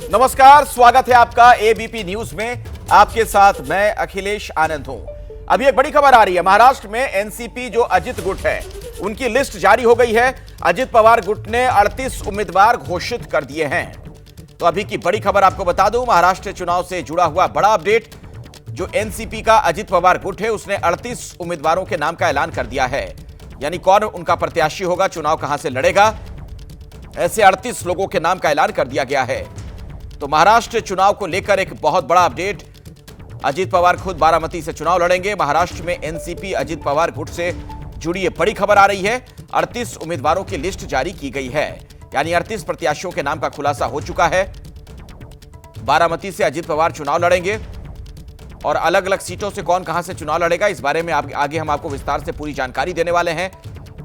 नमस्कार, स्वागत है आपका एबीपी न्यूज में। आपके साथ मैं अखिलेश आनंद हूं। अभी एक बड़ी खबर आ रही है। महाराष्ट्र में एनसीपी जो अजित गुट है उनकी लिस्ट जारी हो गई है। अजित पवार गुट ने 38 उम्मीदवार घोषित कर दिए हैं। तो अभी की बड़ी खबर आपको बता दूं, महाराष्ट्र चुनाव से जुड़ा हुआ बड़ा अपडेट। जो एनसीपी का अजित पवार गुट है उसने 38 उम्मीदवारों के नाम का ऐलान कर दिया है। यानी कौन उनका प्रत्याशी होगा, चुनाव कहां से लड़ेगा, ऐसे 38 लोगों के नाम का ऐलान कर दिया गया है। तो महाराष्ट्र चुनाव को लेकर एक बहुत बड़ा अपडेट। अजित पवार खुद बारामती से चुनाव लड़ेंगे। महाराष्ट्र में एनसीपी अजित पवार गुट से जुड़ी ये बड़ी खबर आ रही है। 38 उम्मीदवारों की लिस्ट जारी की गई है, यानी 38 प्रत्याशियों के नाम का खुलासा हो चुका है। बारामती से अजित पवार चुनाव लड़ेंगे और अलग अलग सीटों से कौन कहां से चुनाव लड़ेगा, इस बारे में आगे हम आपको विस्तार से पूरी जानकारी देने वाले हैं।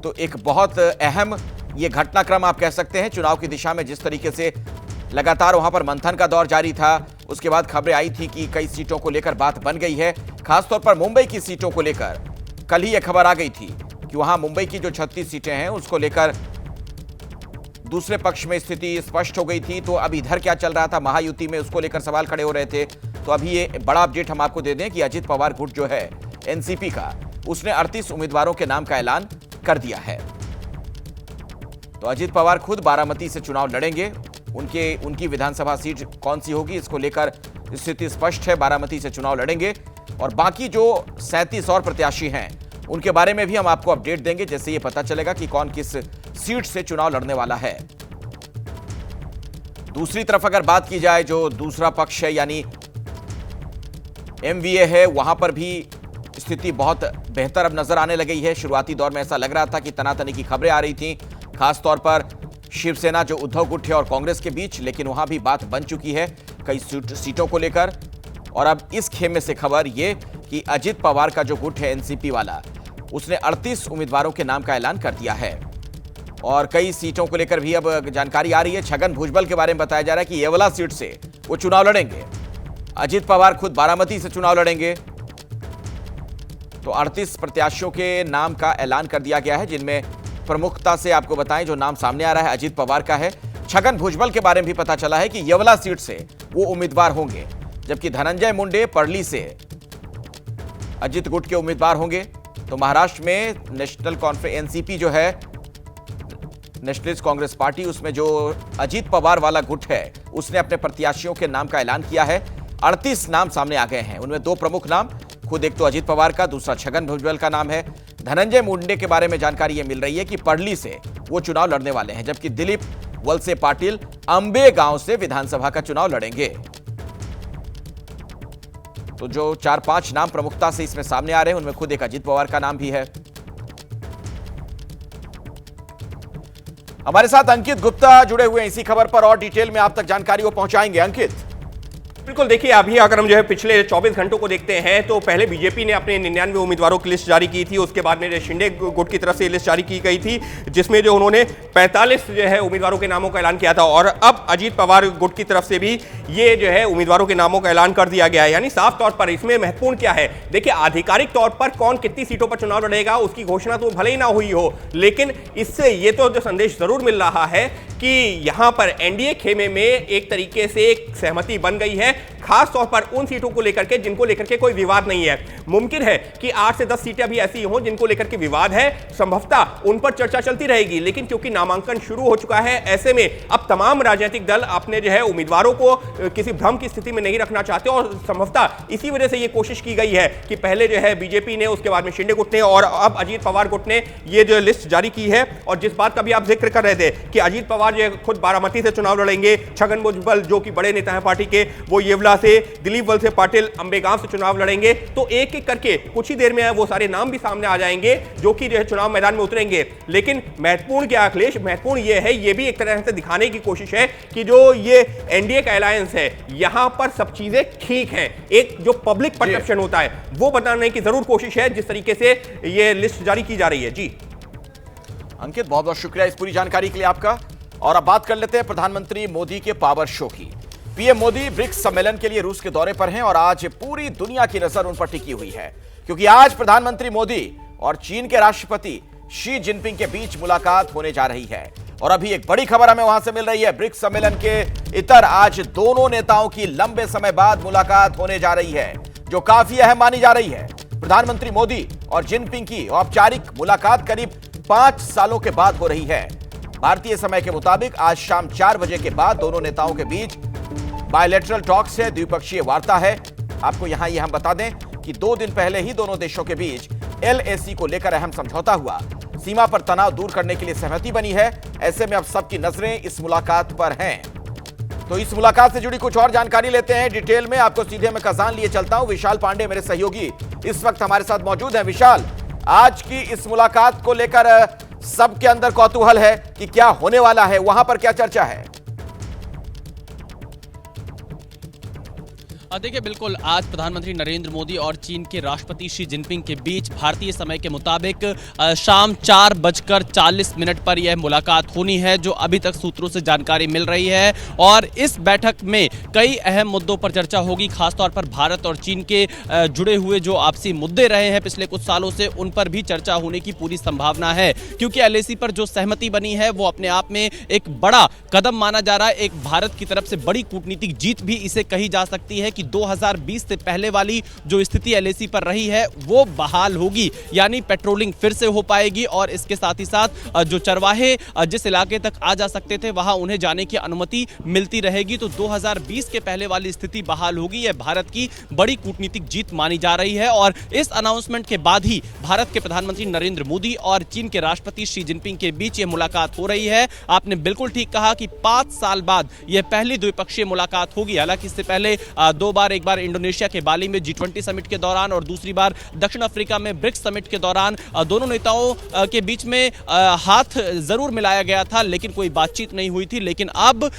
तो एक बहुत अहम ये घटनाक्रम आप कह सकते हैं चुनाव की दिशा में। जिस तरीके से लगातार वहां पर मंथन का दौर जारी था, उसके बाद खबरें आई थी कि कई सीटों को लेकर बात बन गई है। खासतौर पर मुंबई की सीटों को लेकर कल ही यह खबर आ गई थी कि वहां मुंबई की जो 36 सीटें हैं उसको लेकर दूसरे पक्ष में स्थिति स्पष्ट हो गई थी। तो अब इधर क्या चल रहा था महायुति में, उसको लेकर सवाल खड़े हो रहे थे। तो अभी ये बड़ा अपडेट हम आपको दे दें कि अजित पवार गुट जो है एनसीपी का, उसने 38 उम्मीदवारों के नाम का ऐलान कर दिया है। तो अजित पवार खुद बारामती से चुनाव लड़ेंगे। उनकी विधानसभा सीट कौन सी होगी, इसको लेकर स्थिति स्पष्ट है। बारामती से चुनाव लड़ेंगे और बाकी जो 37 और प्रत्याशी हैं उनके बारे में भी हम आपको अपडेट देंगे जैसे ये पता चलेगा कि कौन किस सीट से चुनाव लड़ने वाला है। दूसरी तरफ अगर बात की जाए, जो दूसरा पक्ष है यानी एमवीए है, वहां पर भी स्थिति बहुत बेहतर अब नजर आने लगी है। शुरुआती दौर में ऐसा लग रहा था कि तनातनी की खबरें आ रही थी, खासतौर पर शिवसेना जो उद्धव गुट है और कांग्रेस के बीच, लेकिन वहां भी बात बन चुकी है कई सीटों को लेकर। और अब इस खेमे से खबर ये कि अजित पवार का जो गुट है एनसीपी वाला, उसने 38 उम्मीदवारों के नाम का ऐलान कर दिया है। और कई सीटों को लेकर भी अब जानकारी आ रही है। छगन भुजबल के बारे में बताया जा रहा है कि येवला सीट से वो चुनाव लड़ेंगे। अजित पवार खुद बारामती से चुनाव लड़ेंगे। तो 38 प्रत्याशियों के नाम का ऐलान कर दिया गया है, जिनमें प्रमुखता से आपको बताएं जो नाम सामने आ रहा है अजित पवार का है। छगन भुजबल के बारे में भी पता चला है कि येवला सीट से वो उम्मीदवार होंगे, जबकि धनंजय मुंडे परली से अजित गुट के उम्मीदवार होंगे। तो महाराष्ट्र में नेशनल कॉन्फ्रेंस एनसीपी जो है, नेशनलिस्ट कांग्रेस पार्टी, उसमें जो अजित पवार वाला गुट है उसने अपने प्रत्याशियों के नाम का ऐलान किया है। 38 नाम सामने आ गए हैं। उनमें 2 प्रमुख नाम, खुद एक तो अजित पवार का, दूसरा छगन भुजबल का नाम है। धनंजय मुंडे के बारे में जानकारी यह मिल रही है कि पडली से वो चुनाव लड़ने वाले हैं, जबकि दिलीप वलसे पाटिल अंबे गांव से विधानसभा का चुनाव लड़ेंगे। तो जो 4-5 नाम प्रमुखता से इसमें सामने आ रहे हैं, उनमें खुद एक अजित पवार का नाम भी है। हमारे साथ अंकित गुप्ता जुड़े हुए हैं इसी खबर पर, और डिटेल में आप तक जानकारी वो पहुंचाएंगे। अंकित, बिल्कुल, देखिए अभी अगर हम जो है पिछले 24 घंटों को देखते हैं तो पहले बीजेपी ने अपने 99 उम्मीदवारों की लिस्ट जारी की थी। उसके बाद में शिंदे गुट की तरफ से लिस्ट जारी की गई थी, जिसमें जो उन्होंने 45 जो है उम्मीदवारों के नामों का ऐलान किया था। और अब अजित पवार गुट की तरफ से भी ये जो है उम्मीदवारों के नामों का ऐलान कर दिया गया है। यानी साफ तौर पर इसमें महत्वपूर्ण क्या है, देखिए आधिकारिक तौर पर कौन कितनी सीटों पर चुनाव लड़ेगा उसकी घोषणा तो भले ही ना हुई हो, लेकिन इससे ये तो जो संदेश जरूर मिल रहा है कि यहां पर एनडीए खेमे में एक तरीके से एक सहमति बन गई है, खास तौर पर उन सीटों को लेकर के जिनको लेकर के कोई विवाद नहीं है। मुमकिन है कि 8 से 10 सीटें अभी ऐसी हों जिनको लेकर के विवाद है, संभवतः उन पर चर्चा चलती रहेगी। लेकिन क्योंकि नामांकन शुरू हो चुका है, ऐसे में अब तमाम राजनीतिक दल अपने जो है उम्मीदवारों को किसी भ्रम की स्थिति में नहीं रखना चाहते, और संभवतः इसी वजह से यह कोशिश की गई है कि पहले जो है बीजेपी ने, उसके बाद में शिंदे गुट ने और अब अजित पवार गुट ने ये जो लिस्ट जारी की है। और जिस बात का भी आप जिक्र कर रहे थे कि अजित पवार जो खुद बारामती से चुनाव लड़ेंगे, छगन भुजबल जो कि बड़े नेता हैं पार्टी के, वो येवला से, दिलीप वलसे पाटिल अंबेगांव से चुनाव लड़ेंगे। तो एक एक करके कुछ ही देर में वो सारे नाम भी सामने आ जाएंगे जो कि जो है चुनाव मैदान में उतरेंगे। लेकिन महत्वपूर्ण क्या अखिलेश, महत्वपूर्ण ये है, ये भी एक तरह से दिखाने की कोशिश है कि जो ये एनडीए का अलायंस है, यहां पर सब चीजें ठीक हैं। एक जो पब्लिक परसेप्शन होता है वो बताने की जरूर कोशिश है, जिस तरीके से ये लिस्ट जारी की जा रही है। जी अंकित, बहुत बहुत शुक्रिया इस पूरी जानकारी के लिए आपका। और अब बात कर लेते हैं प्रधानमंत्री मोदी के पावर शो की। पीएम मोदी ब्रिक्स सम्मेलन के लिए रूस के दौरे पर हैं और आज पूरी दुनिया की नजर उन पर टिकी हुई है, क्योंकि आज प्रधानमंत्री मोदी और चीन के राष्ट्रपति शी जिनपिंग के बीच मुलाकात होने जा रही है। और अभी एक बड़ी खबर हमें वहां से मिल रही है। ब्रिक्स सम्मेलन के इतर आज दोनों नेताओं की लंबे समय बाद मुलाकात होने जा रही है, जो काफी अहम मानी जा रही है। प्रधानमंत्री मोदी और जिनपिंग की औपचारिक मुलाकात करीब 5 सालों के बाद हो रही है। भारतीय समय के मुताबिक आज शाम 4 बजे के बाद दोनों नेताओं के बीच बायलैटरल टॉक्स है, द्विपक्षीय वार्ता है। आपको यहां ये हम बता दें कि 2 दिन पहले ही दोनों देशों के बीच LAC को लेकर अहम समझौता हुआ। सीमा पर तनाव दूर करने के लिए सहमति बनी है। ऐसे में अब सबकी नजरें इस मुलाकात पर हैं। तो इस मुलाकात से जुड़ी कुछ और जानकारी लेते हैं डिटेल में। आपको सीधे मैं कजान लिए चलता हूं। विशाल पांडे मेरे सहयोगी इस वक्त हमारे साथ मौजूद हैं। विशाल, आज की इस मुलाकात को लेकर सबके अंदर कौतूहल है कि क्या होने वाला है, वहां पर क्या चर्चा है? देखिए, बिल्कुल आज प्रधानमंत्री नरेंद्र मोदी और चीन के राष्ट्रपति शी जिनपिंग के बीच भारतीय समय के मुताबिक शाम 4:40 पर यह मुलाकात होनी है, जो अभी तक सूत्रों से जानकारी मिल रही है। और इस बैठक में कई अहम मुद्दों पर चर्चा होगी, खासतौर पर भारत और चीन के जुड़े हुए जो आपसी मुद्दे रहे हैं पिछले कुछ सालों से, उन पर भी चर्चा होने की पूरी संभावना है। क्योंकि LAC पर जो सहमति बनी है वो अपने आप में एक बड़ा कदम माना जा रहा है, एक भारत की तरफ से बड़ी कूटनीतिक जीत भी इसे कही जा सकती है कि 2020 से पहले वाली जो स्थिति LAC पर रही है वो बहाल होगी, यानी पेट्रोलिंग फिर से हो पाएगी। और इसके साथ ही साथ जो चरवाहे जिस इलाके तक आ जा सकते थे वहां उन्हें जाने की अनुमति मिलती रहेगी। तो 2020 के पहले वाली स्थिति बहाल होगी। यह भारत की बड़ी कूटनीतिक जीत मानी जा रही है। और इस अनाउंसमेंट के बाद ही भारत के प्रधानमंत्री नरेंद्र मोदी और चीन के राष्ट्रपति शी जिनपिंग के बीच यह मुलाकात हो रही है। आपने बिल्कुल ठीक कहा कि 5 साल बाद यह पहली द्विपक्षीय मुलाकात होगी। हालांकि इससे पहले 2 बार, एक बार इंडोनेशिया के बाली में G20 समिट के दौरान और दूसरी बार दक्षिण अफ्रीका में ब्रिक्स समिट के दौरान दोनों नेताओं के बीच में हाथ जरूर मिलाया गया था, लेकिन कोई बातचीत नहीं हुई थी। लेकिन अब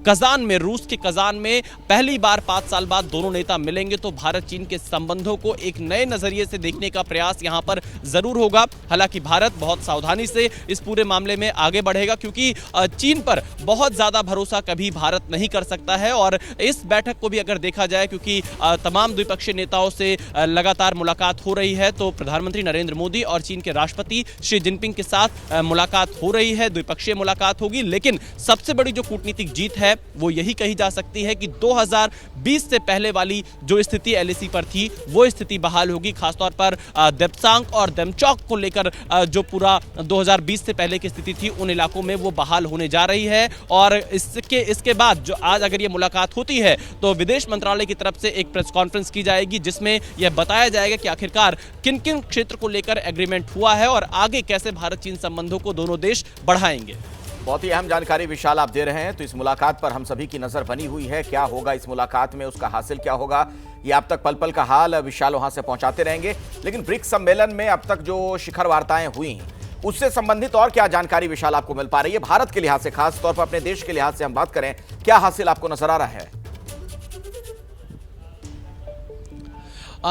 कजान में, रूस के कजान में पहली बार 5 साल बाद दोनों नेता मिलेंगे, तो भारत चीन के संबंधों को एक नए नजरिए से देखने का प्रयास यहां पर जरूर होगा। हालांकि भारत बहुत सावधानी से इस पूरे मामले में आगे बढ़ेगा, क्योंकि चीन पर बहुत ज्यादा भरोसा कभी भारत नहीं कर सकता है। और इस बैठक को भी अगर देखा जाए, क्योंकि तमाम द्विपक्षीय नेताओं से लगातार मुलाकात हो रही है, तो प्रधानमंत्री नरेंद्र मोदी और चीन के राष्ट्रपति शी जिनपिंग के साथ मुलाकात हो रही है, द्विपक्षीय मुलाकात होगी। लेकिन सबसे बड़ी जो कूटनीतिक जीत है वो यही कही जा सकती है कि 2020 से पहले वाली जो स्थिति LAC पर थी वो स्थिति बहाल होगी। खासतौर पर देप्सांग और देमचौक को लेकर जो पूरा 2020 से पहले की स्थिति थी, उन इलाकों में वो बहाल होने जा रही है। और इसके बाद जो आज अगर ये मुलाकात होती है तो विदेश मंत्रालय की तरफ से एक प्रेस कॉन्फ्रेंस की जाएगी, जिसमें यह बताया जाएगा कि आखिरकार किन किन क्षेत्र को लेकर एग्रीमेंट हुआ है और आगे कैसे भारत चीन संबंधों को दोनों देश बढ़ाएंगे। बहुत ही अहम जानकारी विशाल आप दे रहे हैं। तो इस मुलाकात पर हम सभी की नजर बनी हुई है। क्या होगा इस मुलाकात में, उसका हासिल क्या होगा, ये अब तक पल पल का हाल विशाल वहां से पहुंचाते रहेंगे। लेकिन ब्रिक्स सम्मेलन में अब तक जो शिखर वार्ताएं हुई, उससे संबंधित और क्या जानकारी विशाल आपको मिल पा रही है? भारत के लिहाज से, खास तौर पर अपने देश के लिहाज से हम बात करें, क्या हासिल आपको नजर आ रहा है?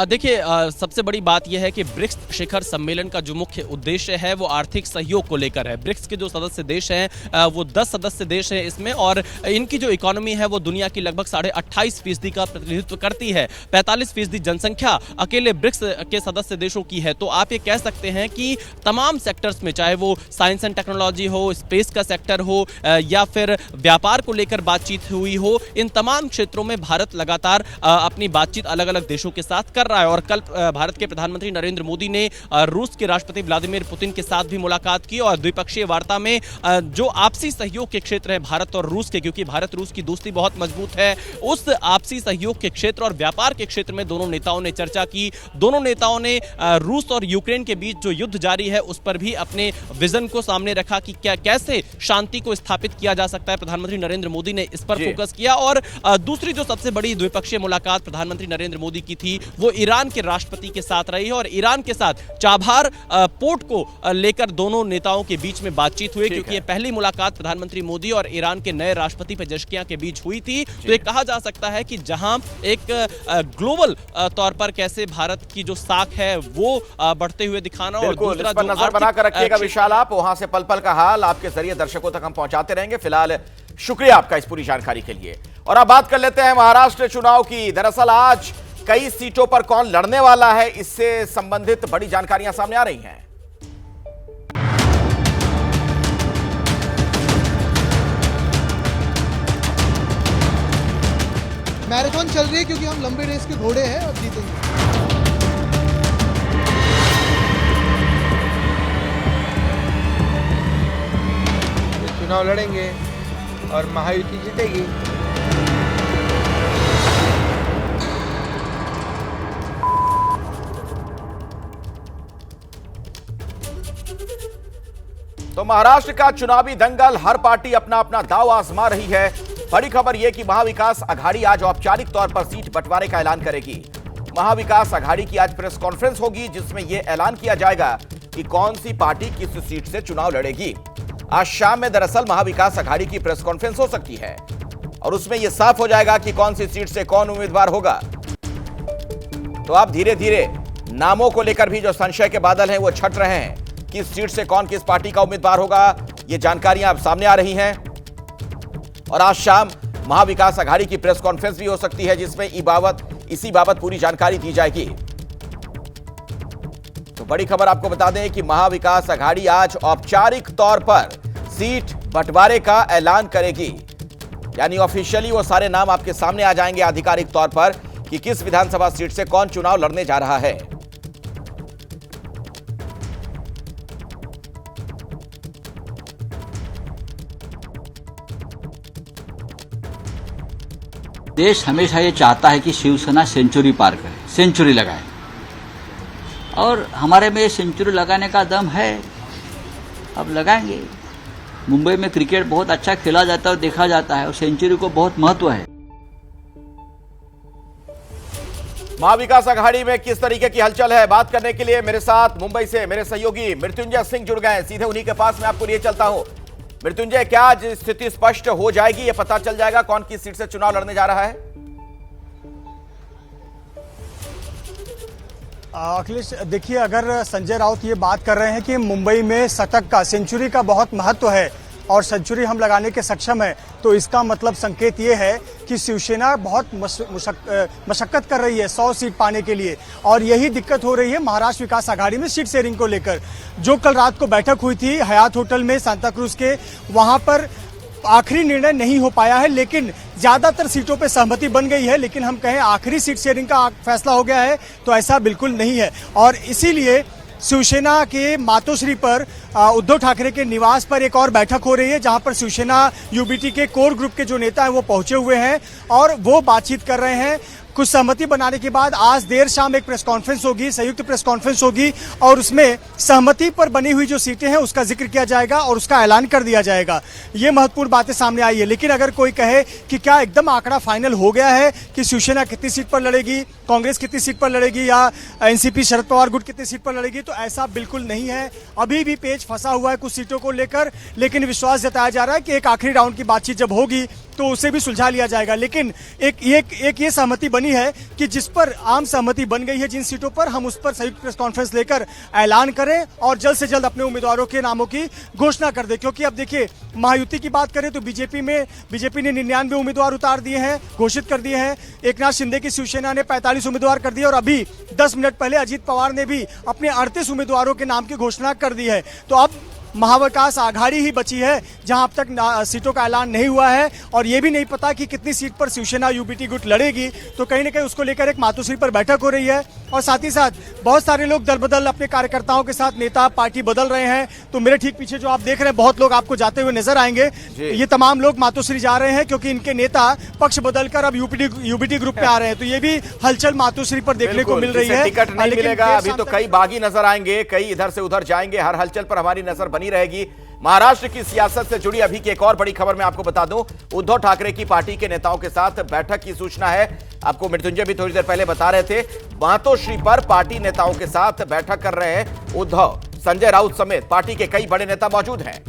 देखिए, सबसे बड़ी बात यह है कि ब्रिक्स शिखर सम्मेलन का जो मुख्य उद्देश्य है वो आर्थिक सहयोग को लेकर है। ब्रिक्स के जो सदस्य देश हैं वो 10 सदस्य देश हैं इसमें, और इनकी जो इकोनॉमी है वो दुनिया की लगभग 28.5% का प्रतिनिधित्व करती है। 45% जनसंख्या अकेले ब्रिक्स के सदस्य देशों की है। तो आप ये कह सकते हैं कि तमाम सेक्टर्स में, चाहे वो साइंस एंड टेक्नोलॉजी हो, स्पेस का सेक्टर हो, या फिर व्यापार को लेकर बातचीत हुई हो, इन तमाम क्षेत्रों में भारत लगातार अपनी बातचीत अलग अलग देशों के साथ कर रहा है। और कल भारत के प्रधानमंत्री नरेंद्र मोदी ने रूस के राष्ट्रपति व्लादिमीर पुतिन के साथ भी मुलाकात की। और द्विपक्षीय वार्ता में जो आपसी सहयोग के क्षेत्र है भारत और रूस के, क्योंकि भारत रूस की दोस्ती बहुत मजबूत है, उस आपसी सहयोग के क्षेत्र और व्यापार के क्षेत्र में दोनों नेताओं ने चर्चा की। दोनों नेताओं ने रूस और यूक्रेन के बीच जो युद्ध जारी है उस पर भी अपने विजन को सामने रखा कि क्या कैसे शांति को स्थापित किया जा सकता है। प्रधानमंत्री नरेंद्र मोदी ने इस पर फोकस किया। और दूसरी जो सबसे बड़ी द्विपक्षीय मुलाकात प्रधानमंत्री नरेंद्र मोदी की थी वो ईरान के राष्ट्रपति के साथ रही है। और ईरान के साथ चाबहार पोर्ट को लेकर दोनों नेताओं के बीच में बातचीत हुई, क्योंकि ये पहली मुलाकात प्रधानमंत्री मोदी और ईरान के नए राष्ट्रपति पेजेश्कियां के बीच हुई थी। तो ये कहा जा सकता है कि जहां एक ग्लोबल तौर पर कैसे भारत की जो साख है वो बढ़ते हुए दिखाना, और दूसरा जो नजर बनाकर रखिएगा विशाल, आप वहां से पल पल का हाल आपके जरिए दर्शकों तक हम पहुंचाते रहेंगे। फिलहाल शुक्रिया आपका इस पूरी जानकारी के लिए। और अब बात कर लेते हैं महाराष्ट्र चुनाव की। दरअसल आज कई सीटों पर कौन लड़ने वाला है, इससे संबंधित बड़ी जानकारियां सामने आ रही हैं। मैराथन चल रही है क्योंकि हम लंबे रेस के घोड़े हैं और जीतेंगे। चुनाव लड़ेंगे और महायुति जीतेगी। तो महाराष्ट्र का चुनावी दंगल, हर पार्टी अपना अपना दांव आजमा रही है। बड़ी खबर यह कि महाविकास अघाड़ी आज औपचारिक तौर पर सीट बंटवारे का ऐलान करेगी। महाविकास अघाड़ी की आज प्रेस कॉन्फ्रेंस होगी जिसमें यह ऐलान किया जाएगा कि कौन सी पार्टी किस सीट से चुनाव लड़ेगी। आज शाम में दरअसल महाविकास अघाड़ी की प्रेस कॉन्फ्रेंस हो सकती है और उसमें यह साफ हो जाएगा कि कौन सी सीट से कौन उम्मीदवार होगा। तो अब धीरे धीरे नामों को लेकर भी जो संशय के बादल हैं वो छट रहे हैं। किस सीट से कौन किस पार्टी का उम्मीदवार होगा, ये जानकारियां अब सामने आ रही हैं। और आज शाम महाविकास अघाड़ी की प्रेस कॉन्फ्रेंस भी हो सकती है जिसमें इसी बाबत पूरी जानकारी दी जाएगी। तो बड़ी खबर आपको बता दें कि महाविकास अघाड़ी आज औपचारिक तौर पर सीट बंटवारे का ऐलान करेगी, यानी ऑफिशियली वो सारे नाम आपके सामने आ जाएंगे आधिकारिक तौर पर कि किस विधानसभा सीट से कौन चुनाव लड़ने जा रहा है। देश हमेशा ये चाहता है कि शिवसेना सेंचुरी पार करे, सेंचुरी लगाए, और हमारे में सेंचुरी लगाने का दम है। अब लगाएंगे। मुंबई में क्रिकेट बहुत अच्छा खेला जाता है और देखा जाता है और सेंचुरी को बहुत महत्व है। महाविकास अघाड़ी में किस तरीके की हलचल है, बात करने के लिए मेरे साथ मुंबई से मेरे सहयोगी मृत्युंजय सिंह जुड़ गए हैं। सीधे उन्हीं के पास मैं आपको लिए चलता हूं। मृत्युंजय, क्या आज स्थिति स्पष्ट हो जाएगी, ये पता चल जाएगा कौन किस सीट से चुनाव लड़ने जा रहा है? अखिलेश, देखिए, अगर संजय राउत ये बात कर रहे हैं कि मुंबई में शतक का, सेंचुरी का बहुत महत्व है और सेंचुरी हम लगाने के सक्षम है, तो इसका मतलब संकेत ये है कि शिवसेना बहुत मशक्कत कर रही है 100 सीट पाने के लिए, और यही दिक्कत हो रही है महाराष्ट्र विकास अघाड़ी में सीट शेयरिंग को लेकर। जो कल रात को बैठक हुई थी हयात होटल में सांता क्रूज के, वहां पर आखिरी निर्णय नहीं हो पाया है, लेकिन ज्यादातर सीटों पे सहमति बन गई है। लेकिन हम कहें आखिरी सीट शेयरिंग का फैसला हो गया है, तो ऐसा बिल्कुल नहीं है। और इसीलिए शिवसेना के मातोश्री पर उद्धव ठाकरे के निवास पर एक और बैठक हो रही है, जहां पर शिवसेना यूबीटी के कोर ग्रुप के जो नेता हैं वो पहुंचे हुए हैं और वो बातचीत कर रहे हैं। कुछ सहमति बनाने के बाद आज देर शाम एक प्रेस कॉन्फ्रेंस होगी, संयुक्त प्रेस कॉन्फ्रेंस होगी, और उसमें सहमति पर बनी हुई जो सीटें हैं उसका जिक्र किया जाएगा और उसका ऐलान कर दिया जाएगा। ये महत्वपूर्ण बातें सामने आई है। लेकिन अगर कोई कहे कि क्या एकदम आंकड़ा फाइनल हो गया है कि शिवसेना कितनी सीट पर लड़ेगी, कांग्रेस कितनी सीट पर लड़ेगी या एनसीपी शरद पवार गुट कितनी सीट पर लड़ेगी, तो ऐसा बिल्कुल नहीं है। अभी भी पेच फंसा हुआ है कुछ सीटों को लेकर, लेकिन विश्वास जताया जा रहा है कि एक आखिरी राउंड की बातचीत जब होगी तो उसे भी सुलझा लिया जाएगा। लेकिन एक ये सहमति बनी है कि जिस पर आम सहमति बन गई है, जिन सीटों पर, हम उस पर संयुक्त प्रेस कॉन्फ्रेंस लेकर ऐलान करें और जल्द से जल्द अपने उम्मीदवारों के नामों की घोषणा कर दें। क्योंकि अब देखिए, महायुति की बात करें तो बीजेपी ने 99 उम्मीदवार उतार दिए हैं, घोषित कर दिए हैं। एकनाथ शिंदे की शिवसेना ने 45 उम्मीदवार कर दिए और अभी 10 मिनट पहले अजीत पवार ने भी अपने 38 उम्मीदवारों के नाम की घोषणा कर दी है। तो अब महाविकास अघाड़ी ही बची है जहां अब तक सीटों का ऐलान नहीं हुआ है, और यह भी नहीं पता कि कितनी सीट पर शिवसेना यूबीटी गुट लड़ेगी। तो कहीं ना कहीं उसको लेकर एक मातोश्री पर बैठक हो रही है और साथ ही साथ बहुत सारे लोग दल बदल अपने कार्यकर्ताओं के साथ नेता पार्टी बदल रहे हैं। तो मेरे ठीक पीछे जो आप देख रहे हैं, बहुत लोग आपको जाते हुए नजर आएंगे। ये तमाम लोग मातोश्री जा रहे हैं क्योंकि इनके नेता पक्ष बदलकर अब यूबीटी ग्रुप में आ रहे हैं। तो ये भी हलचल मातोश्री पर देखने को मिल रही है। टिकट नहीं मिलेगा अभी तो कई बागी नजर आएंगे, कई इधर से उधर जाएंगे। हर हलचल पर हमारी नजर बनी रहेगी। महाराष्ट्र की सियासत से जुड़ी अभी की एक और बड़ी खबर मैं आपको बता दूं, उद्धव ठाकरे की पार्टी के नेताओं के साथ बैठक की सूचना है। आपको मृत्युंजय भी थोड़ी देर पहले बता रहे थे, मातोश्री पर पार्टी नेताओं के साथ बैठक कर रहे हैं उद्धव। संजय राउत समेत पार्टी के कई बड़े नेता मौजूद हैं।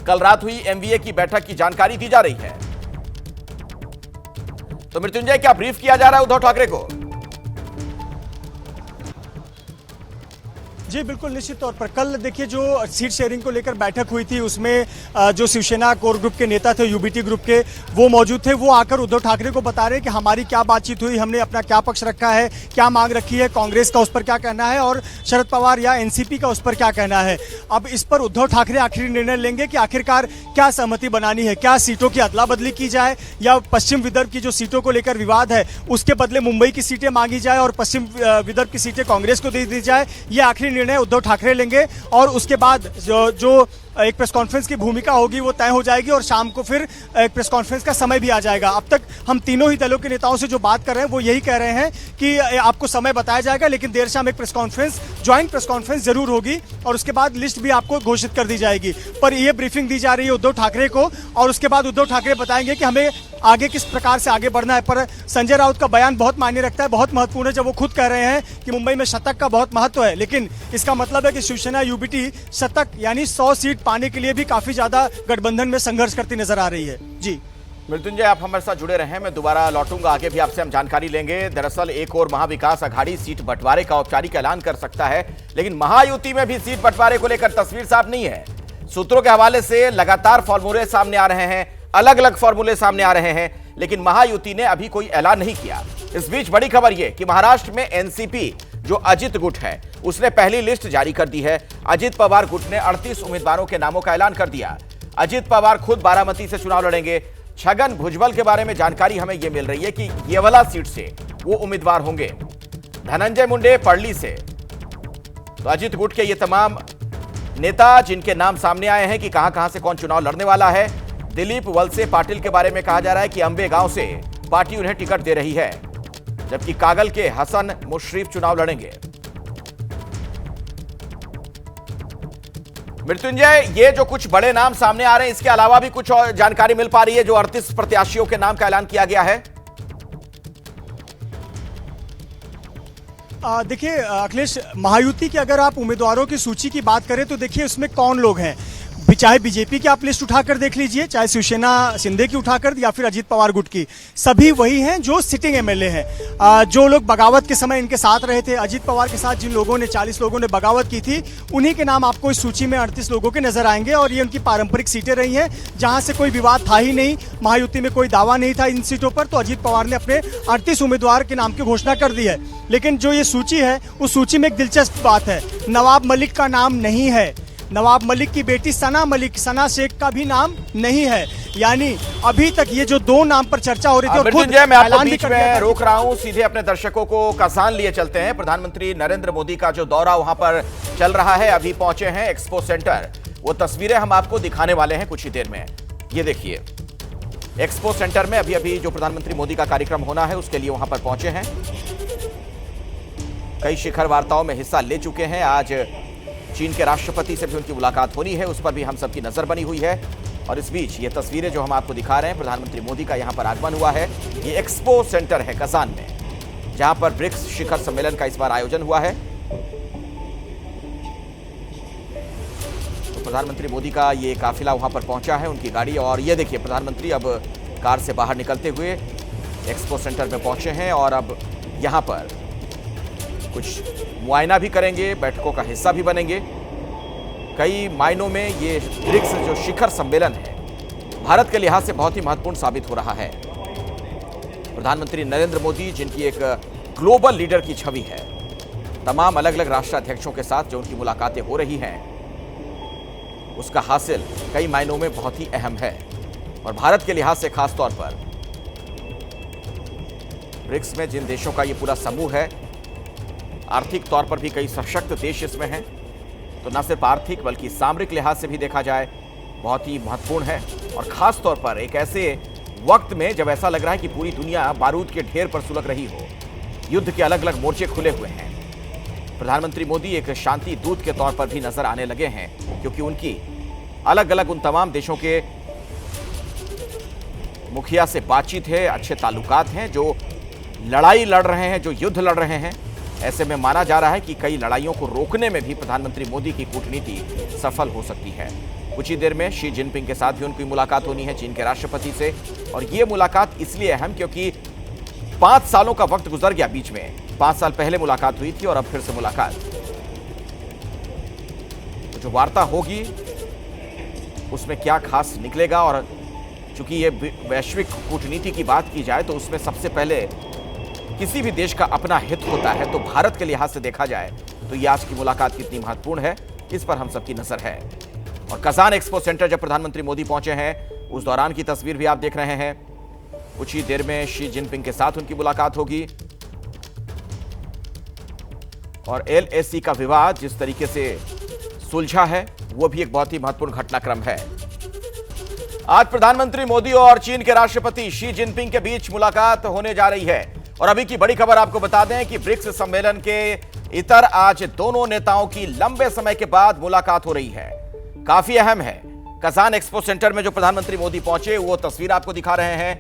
कल रात हुई एमवीए की बैठक की जानकारी दी जा रही है। तो मृत्युंजय, क्या ब्रीफ किया जा रहा है उद्धव ठाकरे को? जी बिल्कुल, निश्चित तौर पर कल देखिए जो सीट शेयरिंग को लेकर बैठक हुई थी उसमें जो शिवसेना कोर ग्रुप के नेता थे, यूबीटी ग्रुप के, वो मौजूद थे। वो आकर उद्धव ठाकरे को बता रहे हैं कि हमारी क्या बातचीत हुई, हमने अपना क्या पक्ष रखा है, क्या मांग रखी है, कांग्रेस का उस पर क्या कहना है और शरद पवार या एनसीपी का उस पर क्या कहना है। अब इस पर उद्धव ठाकरे आखिरी निर्णय लेंगे कि आखिरकार क्या सहमति बनानी है, क्या सीटों की अदला बदली की जाए या पश्चिम विदर्भ की जो सीटों को लेकर विवाद है उसके बदले मुंबई की सीटें मांगी जाए और पश्चिम विदर्भ की सीटें कांग्रेस को दे दी जाए। ये आखिरी निर्णय उद्धव ठाकरे लेंगे और उसके बाद जो एक प्रेस कॉन्फ्रेंस की भूमिका होगी वो तय हो जाएगी और शाम को फिर एक प्रेस कॉन्फ्रेंस का समय भी आ जाएगा। अब तक हम तीनों ही दलों के नेताओं से जो बात कर रहे हैं वो यही कह रहे हैं कि आपको समय बताया जाएगा, लेकिन देर शाम एक press conference, joint press conference जरूर होगी और उसके बाद लिस्ट भी आपको घोषित कर दी जाएगी। पर यह ब्रीफिंग दी जा रही है उद्धव ठाकरे को और उसके बाद उद्धव ठाकरे बताएंगे कि हमें आगे किस प्रकार से आगे बढ़ना है। पर संजय राउत का बयान बहुत मायने रखता है, बहुत महत्वपूर्ण है, जब वो खुद कह रहे हैं कि मुंबई में शतक का बहुत महत्व है, लेकिन इसका मतलब है कि शिवसेना यूबीटी शतक यानी 100 सीट पाने के लिए भी काफी ज्यादा गठबंधन में संघर्ष करती नजर आ रही है। जी मृत्युंजय, आप हमारे साथ जुड़े रहे हैं, मैं दोबारा लौटूंगा, आगे भी आपसे हम जानकारी लेंगे। दरअसल एक और महाविकास अघाड़ी सीट बंटवारे का औपचारिक ऐलान कर सकता है, लेकिन महायुति में भी सीट बंटवारे को लेकर तस्वीर साफ नहीं है। सूत्रों के हवाले से लगातार फॉर्मूले सामने आ रहे हैं, अलग अलग फॉर्मूले सामने आ रहे हैं, लेकिन महायुति ने अभी कोई ऐलान नहीं किया। इस बीच बड़ी खबर यह कि महाराष्ट्र में एनसीपी जो अजित गुट है उसने पहली लिस्ट जारी कर दी है। अजित पवार गुट ने 38 उम्मीदवारों के नामों का ऐलान कर दिया। अजित पवार खुद बारामती से चुनाव लड़ेंगे। छगन भुजबल के बारे में जानकारी हमें यह मिल रही है कि येवला सीट से वो उम्मीदवार होंगे। धनंजय मुंडे पड़ली से। तो अजित गुट के ये तमाम नेता जिनके नाम सामने आए हैं कि कहां से कौन चुनाव लड़ने वाला है। दिलीप वलसे पाटिल के बारे में कहा जा रहा है कि अंबे गांव से पार्टी उन्हें टिकट दे रही है, जबकि कागल के हसन मुशरीफ चुनाव लड़ेंगे। मृत्युंजय, ये जो कुछ बड़े नाम सामने आ रहे हैं, इसके अलावा भी कुछ और जानकारी मिल पा रही है जो 38 प्रत्याशियों के नाम का ऐलान किया गया है? देखिए अखिलेश, महायुति की अगर आप उम्मीदवारों की सूची की बात करें तो देखिए उसमें कौन लोग हैं। चाहे बीजेपी की आप लिस्ट उठाकर देख लीजिए, चाहे शिवसेना शिंदे की उठाकर या फिर अजित पवार गुट की, सभी वही हैं जो सिटिंग एमएलए हैं। जो लोग बगावत के समय इनके साथ रहे थे, अजित पवार के साथ जिन लोगों ने 40 लोगों ने बगावत की थी, उन्हीं के नाम आपको इस सूची में 38 लोगों के नजर आएंगे और ये उनकी पारंपरिक सीटें रही हैं जहां से कोई विवाद था ही नहीं, महायुति में कोई दावा नहीं था इन सीटों पर। तो अजित पवार ने अपने 38 उम्मीदवार के नाम की घोषणा कर दी है। लेकिन जो ये सूची है उस सूची में एक दिलचस्प बात है, नवाब मलिक का नाम नहीं है। नवाब मलिक की बेटी सना मलिक, सना शेख का भी नाम नहीं है। यानी अभी तक ये जो दो नाम पर चर्चा हो रही थी, और खुद मैं आपको बीच में रोक रहा हूं, सीधे अपने दर्शकों को कसान लिए चलते हैं। प्रधानमंत्री नरेंद्र मोदी का जो दौरा वहां पर चल रहा है, अभी पहुंचे हैं एक्सपो सेंटर। वो तस्वीरें हम आपको दिखाने वाले हैं कुछ ही देर में। ये देखिए, एक्सपो सेंटर में अभी जो प्रधानमंत्री मोदी का कार्यक्रम होना है उसके लिए वहां पर पहुंचे हैं। कई शिखर वार्ताओं में हिस्सा ले चुके हैं। आज चीन के राष्ट्रपति से भी उनकी मुलाकात होनी है, उस पर भी हम सबकी नजर बनी हुई है। और इस बीच ये तस्वीरें जो हम आपको दिखा रहे हैं, प्रधानमंत्री मोदी का यहां पर आगमन हुआ है। ये एक्सपो सेंटर है कसान में, जहां पर ब्रिक्स शिखर सम्मेलन का इस बार आयोजन हुआ है। तो प्रधानमंत्री मोदी का ये काफिला वहां पर पहुंचा है, उनकी गाड़ी। और ये देखिए, प्रधानमंत्री अब कार से बाहर निकलते हुए एक्सपो सेंटर में पहुंचे हैं और अब यहां पर कुछ मुआयना भी करेंगे, बैठकों का हिस्सा भी बनेंगे। कई मायनों में ये ब्रिक्स जो शिखर सम्मेलन है भारत के लिहाज से बहुत ही महत्वपूर्ण साबित हो रहा है। प्रधानमंत्री नरेंद्र मोदी, जिनकी एक ग्लोबल लीडर की छवि है, तमाम अलग अलग राष्ट्राध्यक्षों के साथ जो उनकी मुलाकातें हो रही हैं, उसका हासिल कई मायनों में बहुत ही अहम है। और भारत के लिहाज से खास तौर पर ब्रिक्स में जिन देशों का ये पूरा समूह है, आर्थिक तौर पर भी कई सशक्त देश इसमें हैं, तो न सिर्फ आर्थिक बल्कि सामरिक लिहाज से भी देखा जाए बहुत ही महत्वपूर्ण है। और खास तौर पर एक ऐसे वक्त में जब ऐसा लग रहा है कि पूरी दुनिया बारूद के ढेर पर सुलग रही हो, युद्ध के अलग अलग मोर्चे खुले हुए हैं, प्रधानमंत्री मोदी एक शांति दूत के तौर पर भी नजर आने लगे हैं, क्योंकि उनकी अलग अलग उन तमाम देशों के मुखिया से बातचीत है, अच्छे ताल्लुकात हैं, जो लड़ाई लड़ रहे हैं, जो युद्ध लड़ रहे हैं। ऐसे में माना जा रहा है कि कई लड़ाइयों को रोकने में भी प्रधानमंत्री मोदी की कूटनीति सफल हो सकती है। कुछ ही देर में शी जिनपिंग के साथ भी उनकी मुलाकात होनी है, चीन के राष्ट्रपति से। और ये मुलाकात इसलिए अहम क्योंकि 5 सालों का वक्त गुजर गया बीच में। 5 साल पहले मुलाकात हुई थी और अब फिर से मुलाकात। जो वार्ता होगी उसमें क्या खास निकलेगा। और चूंकि ये वैश्विक कूटनीति की बात की जाए तो उसमें सबसे पहले किसी भी देश का अपना हित होता है, तो भारत के लिहाज से देखा जाए तो ये आज की मुलाकात कितनी महत्वपूर्ण है, इस पर हम सबकी नजर है। और कजान एक्सपो सेंटर जब प्रधानमंत्री मोदी पहुंचे हैं, उस दौरान की तस्वीर भी आप देख रहे हैं। कुछ ही देर में शी जिनपिंग के साथ उनकी मुलाकात होगी और LAC का विवाद जिस तरीके से सुलझा है वो भी एक बहुत ही महत्वपूर्ण घटनाक्रम है। आज प्रधानमंत्री मोदी और चीन के राष्ट्रपति शी जिनपिंग के बीच मुलाकात होने जा रही है। और अभी की बड़ी खबर आपको बता दें कि ब्रिक्स सम्मेलन के इतर आज दोनों नेताओं की लंबे समय के बाद मुलाकात हो रही है। काफी अहम है। कजान एक्सपो सेंटर में जो प्रधानमंत्री मोदी पहुंचे वो तस्वीर आपको दिखा रहे हैं।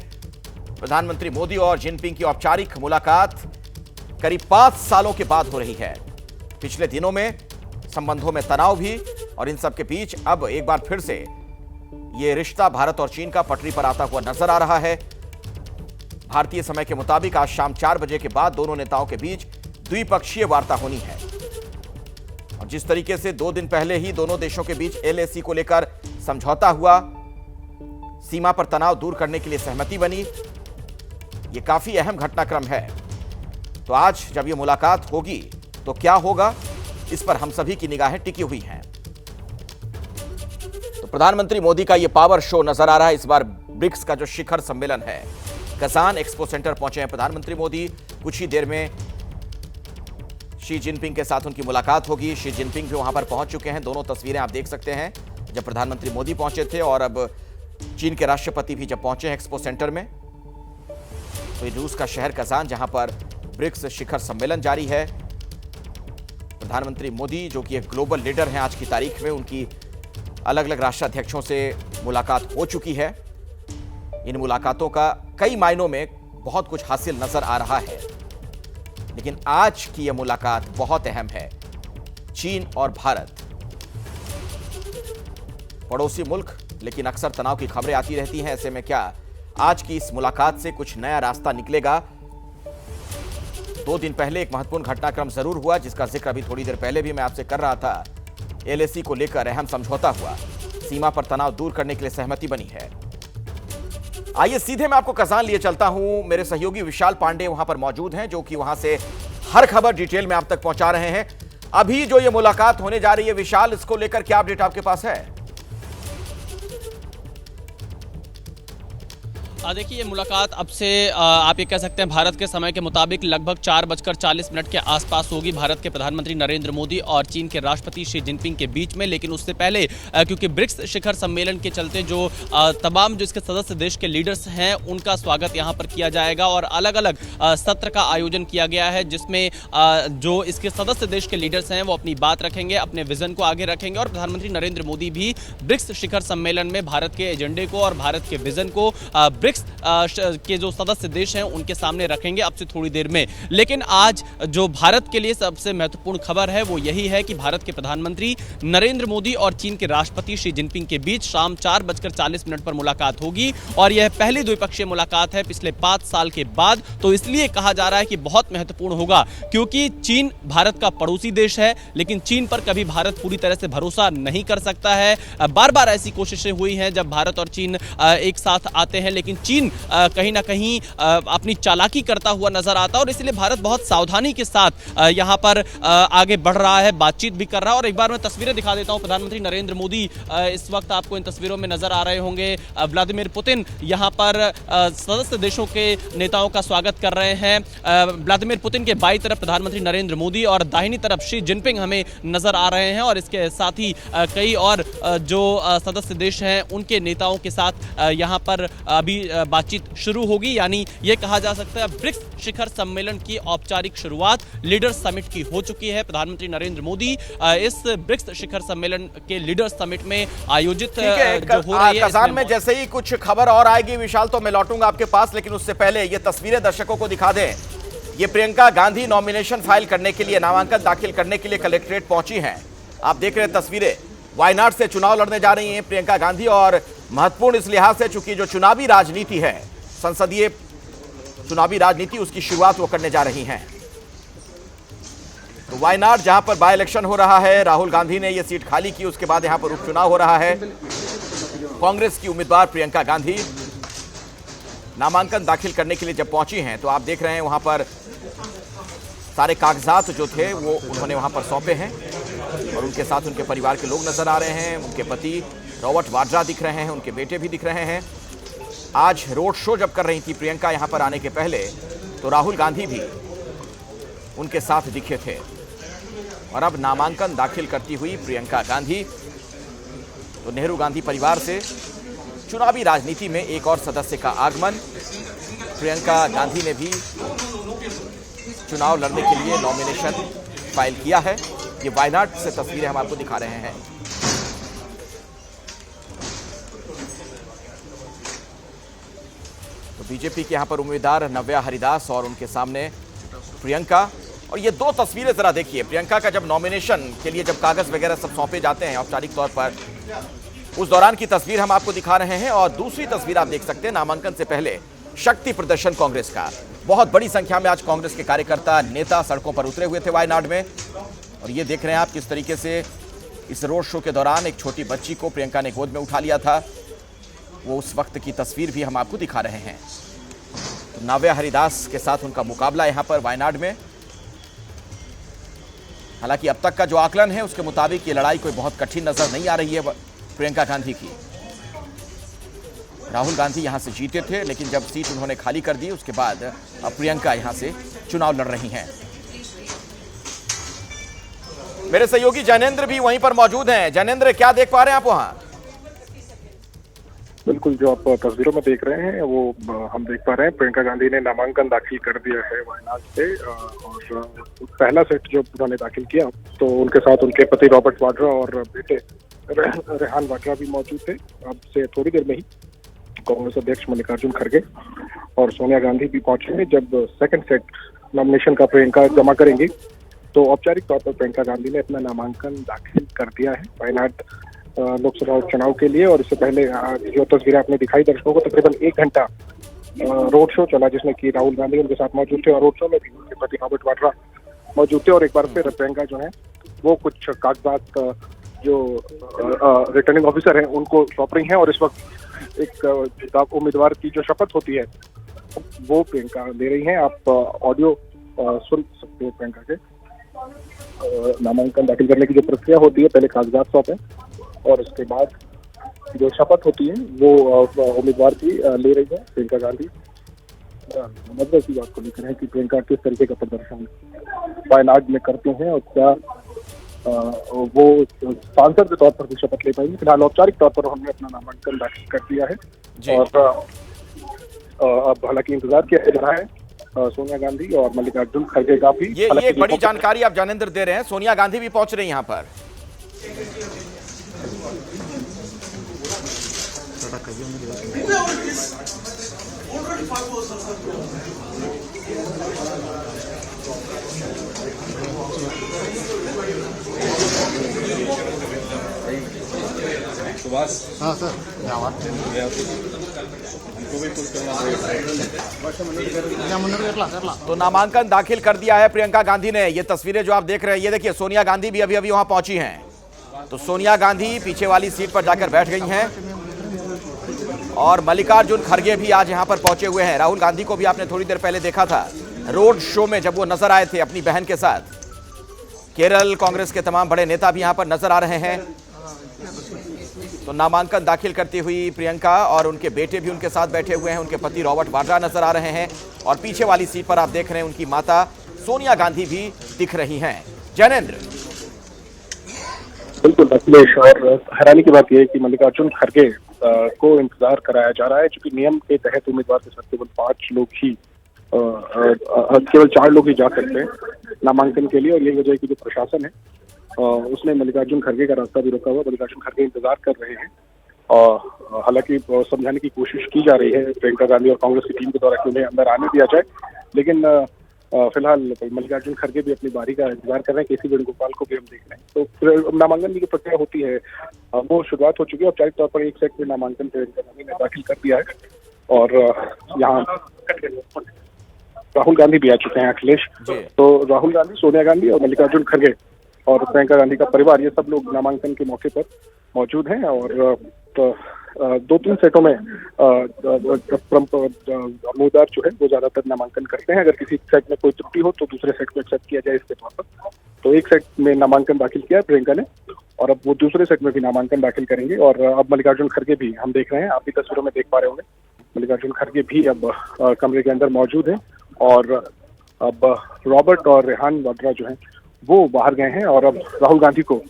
प्रधानमंत्री मोदी और जिनपिंग की औपचारिक मुलाकात करीब 5 सालों के बाद हो रही है। पिछले दिनों में संबंधों में तनाव भी, और इन सब के बीच अब एक बार फिर से ये रिश्ता भारत और चीन का पटरी पर आता हुआ नजर आ रहा है। भारतीय समय के मुताबिक आज शाम 4 बजे के बाद दोनों नेताओं के बीच द्विपक्षीय वार्ता होनी है। और जिस तरीके से 2 दिन पहले ही दोनों देशों के बीच LAC को लेकर समझौता हुआ, सीमा पर तनाव दूर करने के लिए सहमति बनी, ये काफी अहम घटनाक्रम है। तो आज जब ये मुलाकात होगी तो क्या होगा, इस पर हम सभी की निगाहें टिकी हुई हैं। तो प्रधानमंत्री मोदी का ये पावर शो नजर आ रहा है। इस बार ब्रिक्स का जो शिखर सम्मेलन है, कजान एक्सपो सेंटर पहुंचे हैं प्रधानमंत्री मोदी। कुछ ही देर में शी जिनपिंग के साथ उनकी मुलाकात होगी। शी जिनपिंग भी वहां पर पहुंच चुके हैं। दोनों तस्वीरें आप देख सकते हैं, जब प्रधानमंत्री मोदी पहुंचे थे और अब चीन के राष्ट्रपति भी जब पहुंचे हैं एक्सपो सेंटर में। तो रूस का शहर कजान, जहां पर ब्रिक्स शिखर सम्मेलन जारी है। प्रधानमंत्री मोदी जो कि एक ग्लोबल लीडर हैं आज की तारीख में, उनकी अलग अलग राष्ट्राध्यक्षों से मुलाकात हो चुकी है। इन मुलाकातों का कई मायनों में बहुत कुछ हासिल नजर आ रहा है, लेकिन आज की यह मुलाकात बहुत अहम है। चीन और भारत पड़ोसी मुल्क, लेकिन अक्सर तनाव की खबरें आती रहती हैं। ऐसे में क्या आज की इस मुलाकात से कुछ नया रास्ता निकलेगा? 2 दिन पहले एक महत्वपूर्ण घटनाक्रम जरूर हुआ, जिसका जिक्र अभी थोड़ी देर पहले भी मैं आपसे कर रहा था। LAC को लेकर अहम समझौता हुआ, सीमा पर तनाव दूर करने के लिए सहमति बनी है। आइए सीधे मैं आपको कजान लिए चलता हूं। मेरे सहयोगी विशाल पांडे वहां पर मौजूद हैं, जो कि वहां से हर खबर डिटेल में आप तक पहुंचा रहे हैं। अभी जो ये मुलाकात होने जा रही है विशाल, इसको लेकर क्या अपडेट आपके पास है? देखिए, ये मुलाकात अब से आप ये कह सकते हैं भारत के समय के मुताबिक लगभग 4:40 के आसपास होगी भारत के प्रधानमंत्री नरेंद्र मोदी और चीन के राष्ट्रपति शी जिनपिंग के बीच में। लेकिन उससे पहले क्योंकि ब्रिक्स शिखर सम्मेलन के चलते जो तमाम जो इसके सदस्य देश के लीडर्स हैं उनका स्वागत यहाँ पर किया जाएगा और अलग अलग सत्र का आयोजन किया गया है, जिसमें जो इसके सदस्य देश के लीडर्स हैं वो अपनी बात रखेंगे, अपने विजन को आगे रखेंगे। और प्रधानमंत्री नरेंद्र मोदी भी ब्रिक्स शिखर सम्मेलन में भारत के एजेंडे को और भारत के विजन को ब्रिक्स के जो सदस्य देश हैं उनके सामने रखेंगे अब से थोड़ी देर में। लेकिन आज जो भारत के लिए सबसे महत्वपूर्ण खबर है वो यही है कि भारत के प्रधानमंत्री नरेंद्र मोदी और चीन के राष्ट्रपति शी जिनपिंग के बीच शाम 4:40 पर मुलाकात होगी। और यह पहली द्विपक्षीय मुलाकात है पिछले 5 साल के बाद। तो इसलिए कहा जा रहा है कि बहुत महत्वपूर्ण होगा, क्योंकि चीन भारत का पड़ोसी देश है, लेकिन चीन पर कभी भारत पूरी तरह से भरोसा नहीं कर सकता है। बार बार ऐसी कोशिशें हुई हैं जब भारत और चीन एक साथ आते हैं, लेकिन चीन कहीं ना कहीं अपनी चालाकी करता हुआ नजर आता है और इसलिए भारत बहुत सावधानी के साथ यहां पर आगे बढ़ रहा है, बातचीत भी कर रहा है। और एक बार मैं तस्वीरें दिखा देता हूं। प्रधानमंत्री नरेंद्र मोदी इस वक्त आपको इन तस्वीरों में नजर आ रहे होंगे। व्लादिमीर पुतिन यहां पर सदस्य देशों के नेताओं का स्वागत कर रहे हैं। व्लादिमीर पुतिन के बाईं तरफ प्रधानमंत्री नरेंद्र मोदी और दाहिनी तरफ शी जिनपिंग हमें नजर आ रहे हैं। और इसके साथ ही कई और जो सदस्य देश हैं उनके नेताओं के साथ यहां पर अभी बातचीत शुरू होगी। यानी यह कहा जा सकता है ब्रिक्स शिखर सम्मेलन की औपचारिक शुरुआत लीडर्स समिट की हो चुकी है। प्रधानमंत्री नरेंद्र मोदी इस ब्रिक्स शिखर सम्मेलन के लीडर्स समिट में आयोजित जो हो रही है कजान में जैसे ही कुछ खबर और आएगी विशाल तो मैं लौटूंगा आपके पास, लेकिन उससे पहले ये तस्वीरें दर्शकों को दिखा दें। ये प्रियंका गांधी नॉमिनेशन फाइल करने के लिए, नामांकन दाखिल करने के लिए कलेक्ट्रेट पहुंची हैं। आप देख रहे हैं तस्वीरें। वायनाड से चुनाव लड़ने जा रही हैं प्रियंका गांधी, और महत्वपूर्ण इस लिहाज से चूंकि जो चुनावी राजनीति है, संसदीय चुनावी राजनीति, उसकी शुरुआत वो करने जा रही हैं। तो वायनाड जहां पर बाय इलेक्शन हो रहा है, राहुल गांधी ने यह सीट खाली की, उसके बाद यहां पर उपचुनाव हो रहा है। कांग्रेस की उम्मीदवार प्रियंका गांधी नामांकन दाखिल करने के लिए जब पहुंची हैं तो आप देख रहे हैं वहां पर सारे कागजात जो थे वो उन्होंने वहां पर सौंपे हैं और उनके साथ उनके परिवार के लोग नजर आ रहे हैं। उनके पति रॉबर्ट वाड्रा दिख रहे हैं, उनके बेटे भी दिख रहे हैं। आज रोड शो जब कर रही थी प्रियंका यहां पर आने के पहले, तो राहुल गांधी भी उनके साथ दिखे थे। और अब नामांकन दाखिल करती हुई प्रियंका गांधी, तो नेहरू गांधी परिवार से चुनावी राजनीति में एक और सदस्य का आगमन। प्रियंका गांधी ने भी चुनाव लड़ने के लिए नॉमिनेशन फाइल किया है। ये वायनाड से तस्वीरें हम आपको दिखा रहे हैं। तो बीजेपी के यहां पर उम्मीदवार नव्या हरिदास और उनके सामने प्रियंका। और ये दो तस्वीरें जरा देखिए, प्रियंका का जब नॉमिनेशन के लिए जब कागज वगैरह सब सौंपे जाते हैं औपचारिक तौर पर, उस दौरान की तस्वीर हम आपको दिखा रहे हैं। और दूसरी तस्वीर आप देख सकते हैं नामांकन से पहले शक्ति प्रदर्शन कांग्रेस का। बहुत बड़ी संख्या में आज कांग्रेस के कार्यकर्ता नेता सड़कों पर उतरे हुए थे वायनाड में। और ये देख रहे हैं आप किस तरीके से इस रोड शो के दौरान एक छोटी बच्ची को प्रियंका ने गोद में उठा लिया था, वो उस वक्त की तस्वीर भी हम आपको दिखा रहे हैं। तो नव्या हरिदास के साथ उनका मुकाबला यहां पर वायनाड में। हालांकि अब तक का जो आकलन है उसके मुताबिक ये लड़ाई कोई बहुत कठिन नजर नहीं आ रही है प्रियंका गांधी की। राहुल गांधी यहां से जीते थे, लेकिन जब सीट उन्होंने खाली कर दी उसके बाद अब प्रियंका यहां से चुनाव लड़ रही हैं। मेरे सहयोगी जैनेंद्र भी वहीं पर मौजूद हैं। जैनेंद्र, क्या देख पा रहे हैं आप वहां? बिल्कुल, जो आप तस्वीरों में देख रहे हैं वो हम देख पा रहे हैं। प्रियंका गांधी ने नामांकन दाखिल कर दिया है वायनाड से और पहला सेट जो उन्होंने दाखिल किया तो उनके साथ उनके पति रॉबर्ट वाड्रा और बेटे रेहान वाड्रा भी मौजूद थे। अब से थोड़ी देर में ही कांग्रेस अध्यक्ष मल्लिकार्जुन खड़गे और सोनिया गांधी भी पहुंचेंगे। जब सेकंड सेट नॉमिनेशन का प्रियंका जमा करेंगी तो औपचारिक तौर पर प्रियंका गांधी ने अपना नामांकन दाखिल कर दिया है वायनाड लोकसभा चुनाव के लिए। और इससे पहले जो तस्वीरें आपने दिखाई दर्शकों को, तकरीबन 1 घंटा रोड शो चला जिसमें कि राहुल गांधी उनके साथ मौजूद थे और रोड शो में भी उनके पति रॉबर्ट वाड्रा मौजूद थे। और एक बार फिर प्रियंका जो है वो कुछ कागजात जो रिटर्निंग ऑफिसर हैं उनको सौंप रही हैं। और इस वक्त एक उम्मीदवार की जो शपथ होती है वो प्रियंका दे रही हैं। आप ऑडियो सुन सकते हैं प्रियंका के। नामांकन दाखिल करने की जो प्रक्रिया होती है, पहले कागजात सौंपे और उसके बाद जो शपथ होती है वो उम्मीदवार की ले रही है प्रियंका गांधी। मतलब की बात को लेकर है कि प्रियंका किस तरीके का प्रदर्शन वायनाड में करते हैं और क्या वो सांसद के तौर पर भी शपथ ले पाएंगे। फिलहाल औपचारिक तौर पर हमने अपना नामांकन दाखिल कर दिया है और अब हालांकि इंतजार किया जा रहा है सोनिया गांधी और मल्लिकार्जुन खड़गे का भी। ये एक बड़ी जानकारी आप ज्ञानेंद्र दे रहे हैं, सोनिया गांधी भी पहुंच रही हैं यहां पर। हाँ सर, तो नामांकन दाखिल कर दिया है प्रियंका गांधी ने। ये तस्वीरें जो आप देख रहे हैं, ये देखिए सोनिया गांधी भी अभी वहां पहुंची हैं। तो सोनिया गांधी पीछे वाली सीट पर जाकर बैठ गई हैं और मल्लिकार्जुन खड़गे भी आज यहां पर पहुंचे हुए हैं। राहुल गांधी को भी आपने थोड़ी देर पहले देखा था रोड शो में जब वो नजर आए थे अपनी बहन के साथ। केरल कांग्रेस के तमाम बड़े नेता भी यहां पर नजर आ रहे हैं। तो नामांकन दाखिल करती हुई प्रियंका और उनके बेटे भी उनके साथ बैठे हुए हैं। उनके पति रॉबर्ट वाड्रा नजर आ रहे हैं और पीछे वाली सीट पर आप देख रहे हैं उनकी माता सोनिया गांधी भी दिख रही हैं। जैनेंद्र, बिल्कुल अखिलेश, और हैरानी की बात यह है कि मल्लिकार्जुन खड़गे को इंतजार कराया जा रहा है, क्योंकि नियम के तहत उम्मीदवार के साथ केवल 5 लोग ही केवल 4 लोग ही जा सकते हैं नामांकन के लिए। और यही वजह है कि जो प्रशासन है उसने मल्लिकार्जुन खड़गे का रास्ता भी रोका हुआ। मल्लिकार्जुन खड़गे इंतजार कर रहे हैं और हालांकि समझाने की कोशिश की जा रही है प्रियंका गांधी और कांग्रेस की टीम के द्वारा कि उन्हें अंदर आने दिया जाए, लेकिन फिलहाल मल्लिकार्जुन खड़गे भी अपनी बारी का इंतजार कर रहे हैं। केसी वेणुगोपाल को भी हम देख रहे हैं। तो नामांकन की जो प्रक्रिया होती है वो शुरुआत हो चुकी है। औपचारिक तौर पर एक सेट में नामांकन प्रियंका गांधी ने दाखिल कर दिया है और यहाँ राहुल गांधी भी आ चुके हैं, अखिलेश। तो राहुल गांधी, सोनिया गांधी और मल्लिकार्जुन खड़गे और प्रियंका गांधी का परिवार, ये सब लोग नामांकन के मौके पर मौजूद हैं। और 2-3 सेटों में उम्मीदवार जो है वो ज्यादातर नामांकन करते हैं। अगर किसी सेट में कोई त्रुटि हो तो दूसरे सेट में एक्सेप्ट किया जाए इसके तौर पर। तो एक सेट में नामांकन दाखिल किया है प्रियंका ने, और अब वो दूसरे सेट में भी नामांकन दाखिल करेंगे। और अब मल्लिकार्जुन खड़गे भी हम देख रहे हैं, आप भी तस्वीरों में देख पा रहे होंगे, मल्लिकार्जुन खड़गे भी अब कमरे के अंदर मौजूद है। और अब रॉबर्ट और रेहान वाड्रा जो है वो बाहर गए हैं, और अब राहुल गांधी को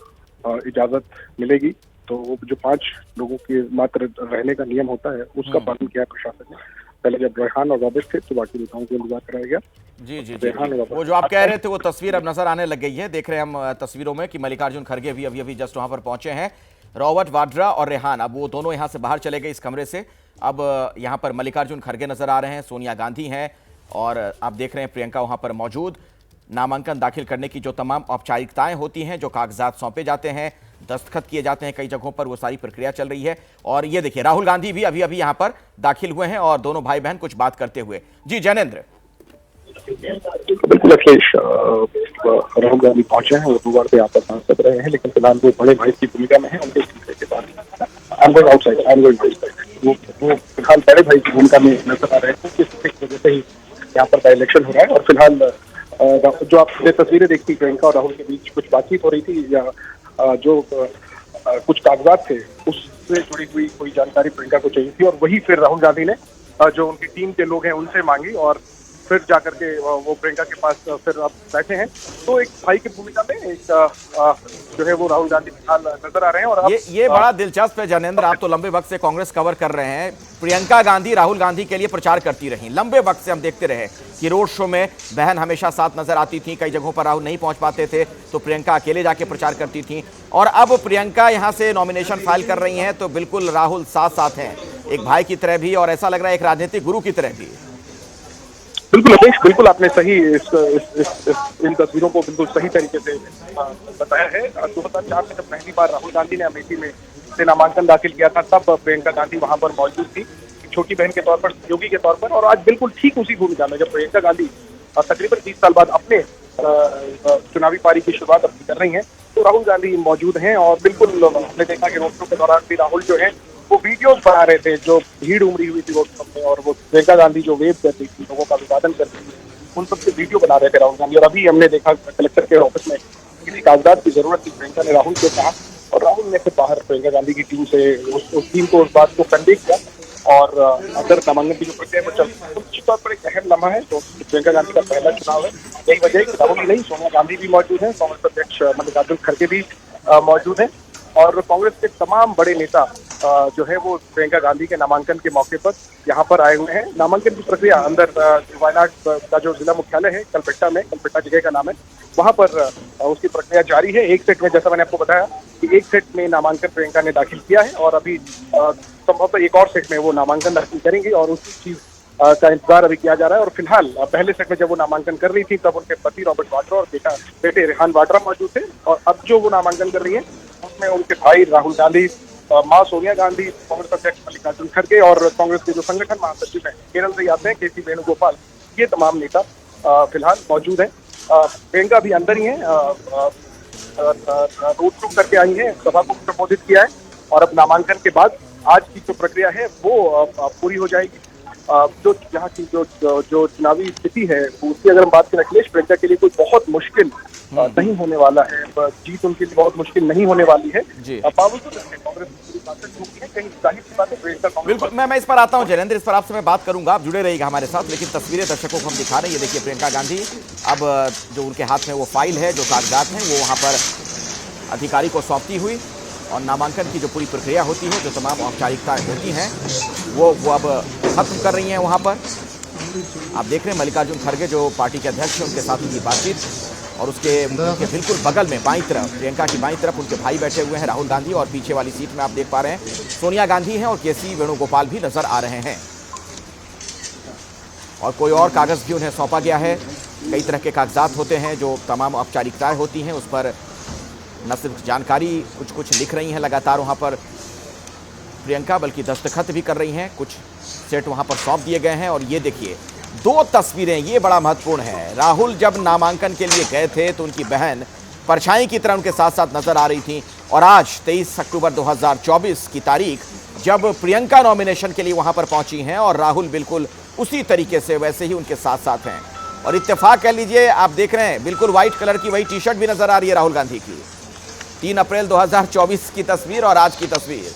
इजाजत मिलेगी। तो वो जो 5 लोगों के मात्र रहने का नियम होता है उसका पालन किया है प्रशासन ने। पहले जब रेहान और रॉबर्ट थे तो बाकी नेताओं को इंतजार कराया गया। जी। वो जो आप कह रहे थे वो तस्वीर अब नजर आने लग गई है। देख रहे हैं हम तस्वीरों में कि मल्लिकार्जुन खड़गे भी अभी जस्ट वहां पर पहुंचे हैं। रॉबर्ट वाड्रा और रेहान, अब वो दोनों यहां से बाहर चले गए इस कमरे से। अब यहां पर मल्लिकार्जुन खड़गे नजर आ रहे हैं, सोनिया गांधी हैं, और आप देख रहे हैं प्रियंका वहां पर मौजूद। नामांकन दाखिल करने की जो तमाम औपचारिकताएं होती हैं, जो कागजात सौंपे जाते हैं, दस्तखत किए जाते हैं कई जगहों पर, वो सारी प्रक्रिया चल रही है। और ये देखिए राहुल गांधी भी अभी यहाँ पर दाखिल हुए हैं, और दोनों भाई बहन कुछ बात करते हुए। जी जैनेंद्र। बिल्कुल अखिलेश, राहुल गांधी पहुंचे हैं, वो 2 बार से यहाँ पर सांसद रहे हैं, लेकिन फिलहाल वो बड़े भाई की भूमिका में है। उनके के बाद वो फिलहाल बड़े भाई की भूमिका में नजर आ रहे हैं, किस वजह से ही यहाँ पर बाई इलेक्शन हो रहा है। और फिलहाल जो आपने तस्वीरें देखी प्रियंका और राहुल के बीच कुछ बातचीत हो रही थी, या जो कुछ कागजात थे उससे जुड़ी हुई कोई जानकारी प्रियंका को चाहिए थी, और वही फिर राहुल गांधी ने जो उनकी टीम के लोग हैं उनसे मांगी, और फिर जाकर के वो प्रियंका के पास फिर अब बैठे हैं। तो एक भाई की भूमिका में एक जो है वो राहुल गांधी फिलहाल नजर आ रहे हैं। और ये बड़ा दिलचस्प है जैनेंद्र, आप तो लंबे वक्त से कांग्रेस कवर कर रहे हैं। प्रियंका गांधी राहुल गांधी के लिए प्रचार करती रही, लंबे वक्त से हम देखते रहे कि रोड शो में बहन हमेशा साथ नजर आती थी। कई जगहों पर राहुल नहीं पहुंच पाते थे तो प्रियंका अकेले जाके प्रचार करती थी, और अब प्रियंका यहां से नॉमिनेशन फाइल कर रही हैं, तो बिल्कुल राहुल साथ साथ हैं, एक भाई की तरह भी, और ऐसा लग रहा है एक राजनीतिक गुरु की तरह भी। बिल्कुल अखिलेश, बिल्कुल आपने सही इन तस्वीरों को बिल्कुल सही तरीके से बताया है। 2004 में जब पहली बार राहुल गांधी ने अमेठी में से नामांकन दाखिल किया था, तब प्रियंका गांधी वहां पर मौजूद थी, छोटी बहन के तौर पर, सहयोगी के तौर पर। और आज बिल्कुल ठीक उसी भूमिका में जब प्रियंका गांधी तकरीबन 30 साल बाद अपने चुनावी पारी की शुरुआत अपनी कर रही हैं, तो राहुल गांधी मौजूद हैं। और बिल्कुल हमने देखा कि रोड शो के दौरान भी राहुल जो है वो वीडियोस बना रहे थे, जो भीड़ उमड़ी हुई थी रोड शो में, और वो प्रियंका गांधी जो वेव कर रही थी, लोगों का अभिवादन कर रही थी, उन सबसे वीडियो बना रहे थे राहुल गांधी। और अभी हमने देखा कलेक्टर के ऑफिस में किसी कागजात की जरूरत थी, प्रियंका ने राहुल को कहा, और राहुल ने फिर बाहर प्रियंका गांधी की टीम से उस टीम को उस बात को कन्वे किया। और अगर नामांकन की जो प्रक्रिया वो चल रही है, तो निश्चित तौर पर एक अहम लम्हा है। तो प्रियंका गांधी का पहला चुनाव है, यही वजह है कि राहुल ही नहीं, सोनिया गांधी भी मौजूद है, कांग्रेस अध्यक्ष मल्लिकार्जुन खड़गे भी मौजूद है, और कांग्रेस के तमाम बड़े नेता जो है वो प्रियंका गांधी के नामांकन के मौके पर यहाँ पर आए हुए हैं। नामांकन की प्रक्रिया अंदर वायनाड का जो जिला मुख्यालय है कलपेट्टा में, कलपेट्टा जगह का नाम है, वहाँ पर उसकी प्रक्रिया जारी है। एक सेट में, जैसा मैंने आपको बताया कि एक सेट में नामांकन प्रियंका ने दाखिल किया है, और अभी संभवतः एक और सेट में वो नामांकन दाखिल करेंगे, और उसी चीज का इंतजार अभी किया जा रहा है। और फिलहाल पहले सेट में जब वो नामांकन कर रही थी, तब उनके पति रॉबर्ट वाड्रा और बेटे रेहान वाड्रा मौजूद थे, और अब जो वो नामांकन कर रही है उसमें उनके भाई राहुल गांधी, मां सोनिया गांधी, कांग्रेस अध्यक्ष मल्लिकार्जुन खड़गे, और कांग्रेस के जो संगठन महासचिव हैं केरल से आते हैं के.सी. वेणुगोपाल, ये तमाम नेता फिलहाल मौजूद हैं। प्रियंका भी अंदर ही है, रोड शो करके आई है, सभा को संबोधित किया है, और अब नामांकन के बाद आज की जो प्रक्रिया है वो पूरी हो जाएगी। जो यहाँ की जो चुनावी स्थिति है उसकी अगर हम बात करें अखिलेश, प्रियंका के लिए कोई बहुत मुश्किल नहीं होने वाला है, जीत उनके लिए बहुत मुश्किल नहीं होने वाली है। बावजूद कांग्रेस पूरी ताकत होगी है, कहीं जाहिर सी बात है प्रियंका। बिल्कुल, मैं इस पर आता हूं जैनेंद्र, इस पर आपसे मैं बात करूंगा, आप जुड़े रहिएगा हमारे साथ। लेकिन तस्वीरें दर्शकों को हम दिखा रहे हैं, ये देखिए प्रियंका गांधी, अब जो उनके हाथ में वो फाइल है, जो कागजात हैं, वो वहाँ पर अधिकारी को सौंपती हुई, और नामांकन की जो पूरी प्रक्रिया होती है, जो तमाम औपचारिकताएं होती हैं, वो अब खत्म कर रही हैं वहाँ पर। आप देख रहे हैं मल्लिकार्जुन खड़गे जो पार्टी के अध्यक्ष हैं, उनके साथ उनकी बातचीत, और उसके बिल्कुल बगल में बाईं तरफ, प्रियंका की बाईं तरफ उनके भाई बैठे हुए हैं राहुल गांधी, और पीछे वाली सीट में आप देख पा रहे हैं सोनिया गांधी हैं, और के.सी. वेणुगोपाल भी नजर आ रहे हैं। और कोई और कागज भी उन्हें सौंपा गया है, कई तरह के कागजात होते हैं, जो तमाम औपचारिकताएं होती हैं, उस पर न सिर्फ जानकारी कुछ लिख रही हैं लगातार वहाँ पर प्रियंका, बल्कि दस्तखत भी कर रही हैं, कुछ सेट वहाँ पर सौंप दिए गए हैं। और ये देखिए दो तस्वीरें ये बड़ा महत्वपूर्ण है। राहुल जब नामांकन के लिए गए थे तो उनकी बहन परछाई की तरह उनके साथ साथ नजर आ रही थी, और आज 23 अक्टूबर 2024 की तारीख जब प्रियंका नॉमिनेशन के लिए वहां पर पहुंची हैं और राहुल बिल्कुल उसी तरीके से वैसे ही उनके साथ साथ हैं। और इत्तेफाक कह लीजिए, आप देख रहे हैं बिल्कुल व्हाइट कलर की वही टी शर्ट भी नजर आ रही है राहुल गांधी की। 3 अप्रैल 2024 की तस्वीर और आज की तस्वीर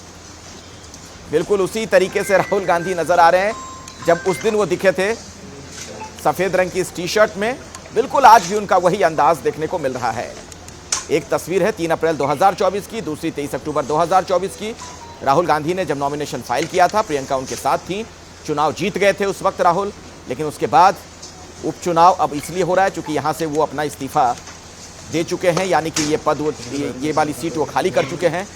बिल्कुल उसी तरीके से राहुल गांधी नजर आ रहे हैं जब उस दिन वो दिखे थे सफेद रंग की इस टी शर्ट में। बिल्कुल आज भी उनका वही अंदाज देखने को मिल रहा है। एक तस्वीर है 3 अप्रैल 2024 की, दूसरी 23 अक्टूबर 2024 की। राहुल गांधी ने जब नॉमिनेशन फाइल किया था, प्रियंका उनके साथ थी, चुनाव जीत गए थे उस वक्त राहुल, लेकिन उसके बाद उपचुनाव अब इसलिए हो रहा है क्योंकि यहां से वो अपना इस्तीफा दे चुके हैं, यानी कि ये पद ये वाली सीट वो खाली कर चुके हैं।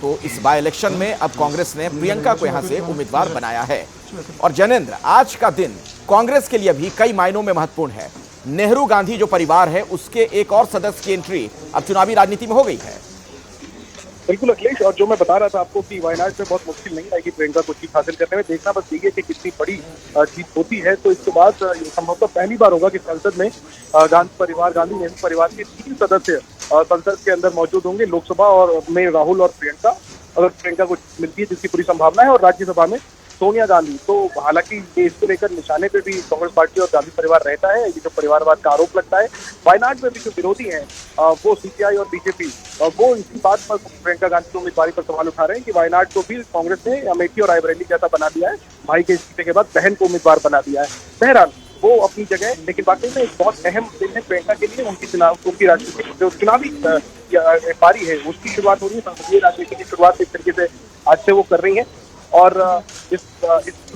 तो इस बाय इलेक्शन में अब कांग्रेस ने प्रियंका को यहां से उम्मीदवार बनाया है। और जैनेंद्र, आज का दिन कांग्रेस के लिए भी कई मायनों में महत्वपूर्ण है। नेहरू गांधी जो परिवार है उसके एक और सदस्य की एंट्री अब चुनावी राजनीति में हो गई है। बिल्कुल अखिलेश, और जो मैं बता रहा था आपको कि वायनाड में बहुत मुश्किल नहीं आएगी प्रियंका को जीत हासिल करने में। देखना बस ये कि कितनी बड़ी जीत होती है। तो इसके बाद संभवतः पहली बार होगा कि संसद में गांधी नेहरू परिवार के 3 सदस्य संसद के अंदर मौजूद होंगे। लोकसभा और में राहुल और प्रियंका, अगर प्रियंका को मिलती है जिसकी पूरी संभावना है, और राज्यसभा में सोनिया गांधी। तो हालांकि ये इसको लेकर निशाने पे भी कांग्रेस पार्टी और गांधी परिवार रहता है, ये जो परिवारवाद का आरोप लगता है। वायनाड में भी जो विरोधी हैं वो सीपीआई और बीजेपी, वो इसी बात पर प्रियंका गांधी की उम्मीदवारी पर सवाल उठा रहे हैं कि वायनाड को भी कांग्रेस ने अमेठी और रायबरेली जैसा बना दिया है। भाई के इस्तीफे के बाद बहन को उम्मीदवार बना दिया है। बहरहाल वो अपनी जगह, लेकिन वाकई में एक बहुत अहम दिन है प्रियंका के लिए। उनकी राजनीतिक जो चुनावी पारी है उसकी शुरुआत हो रही है। संसदीय राजनीति की शुरुआत इस तरीके से आज से वो कर रही है, और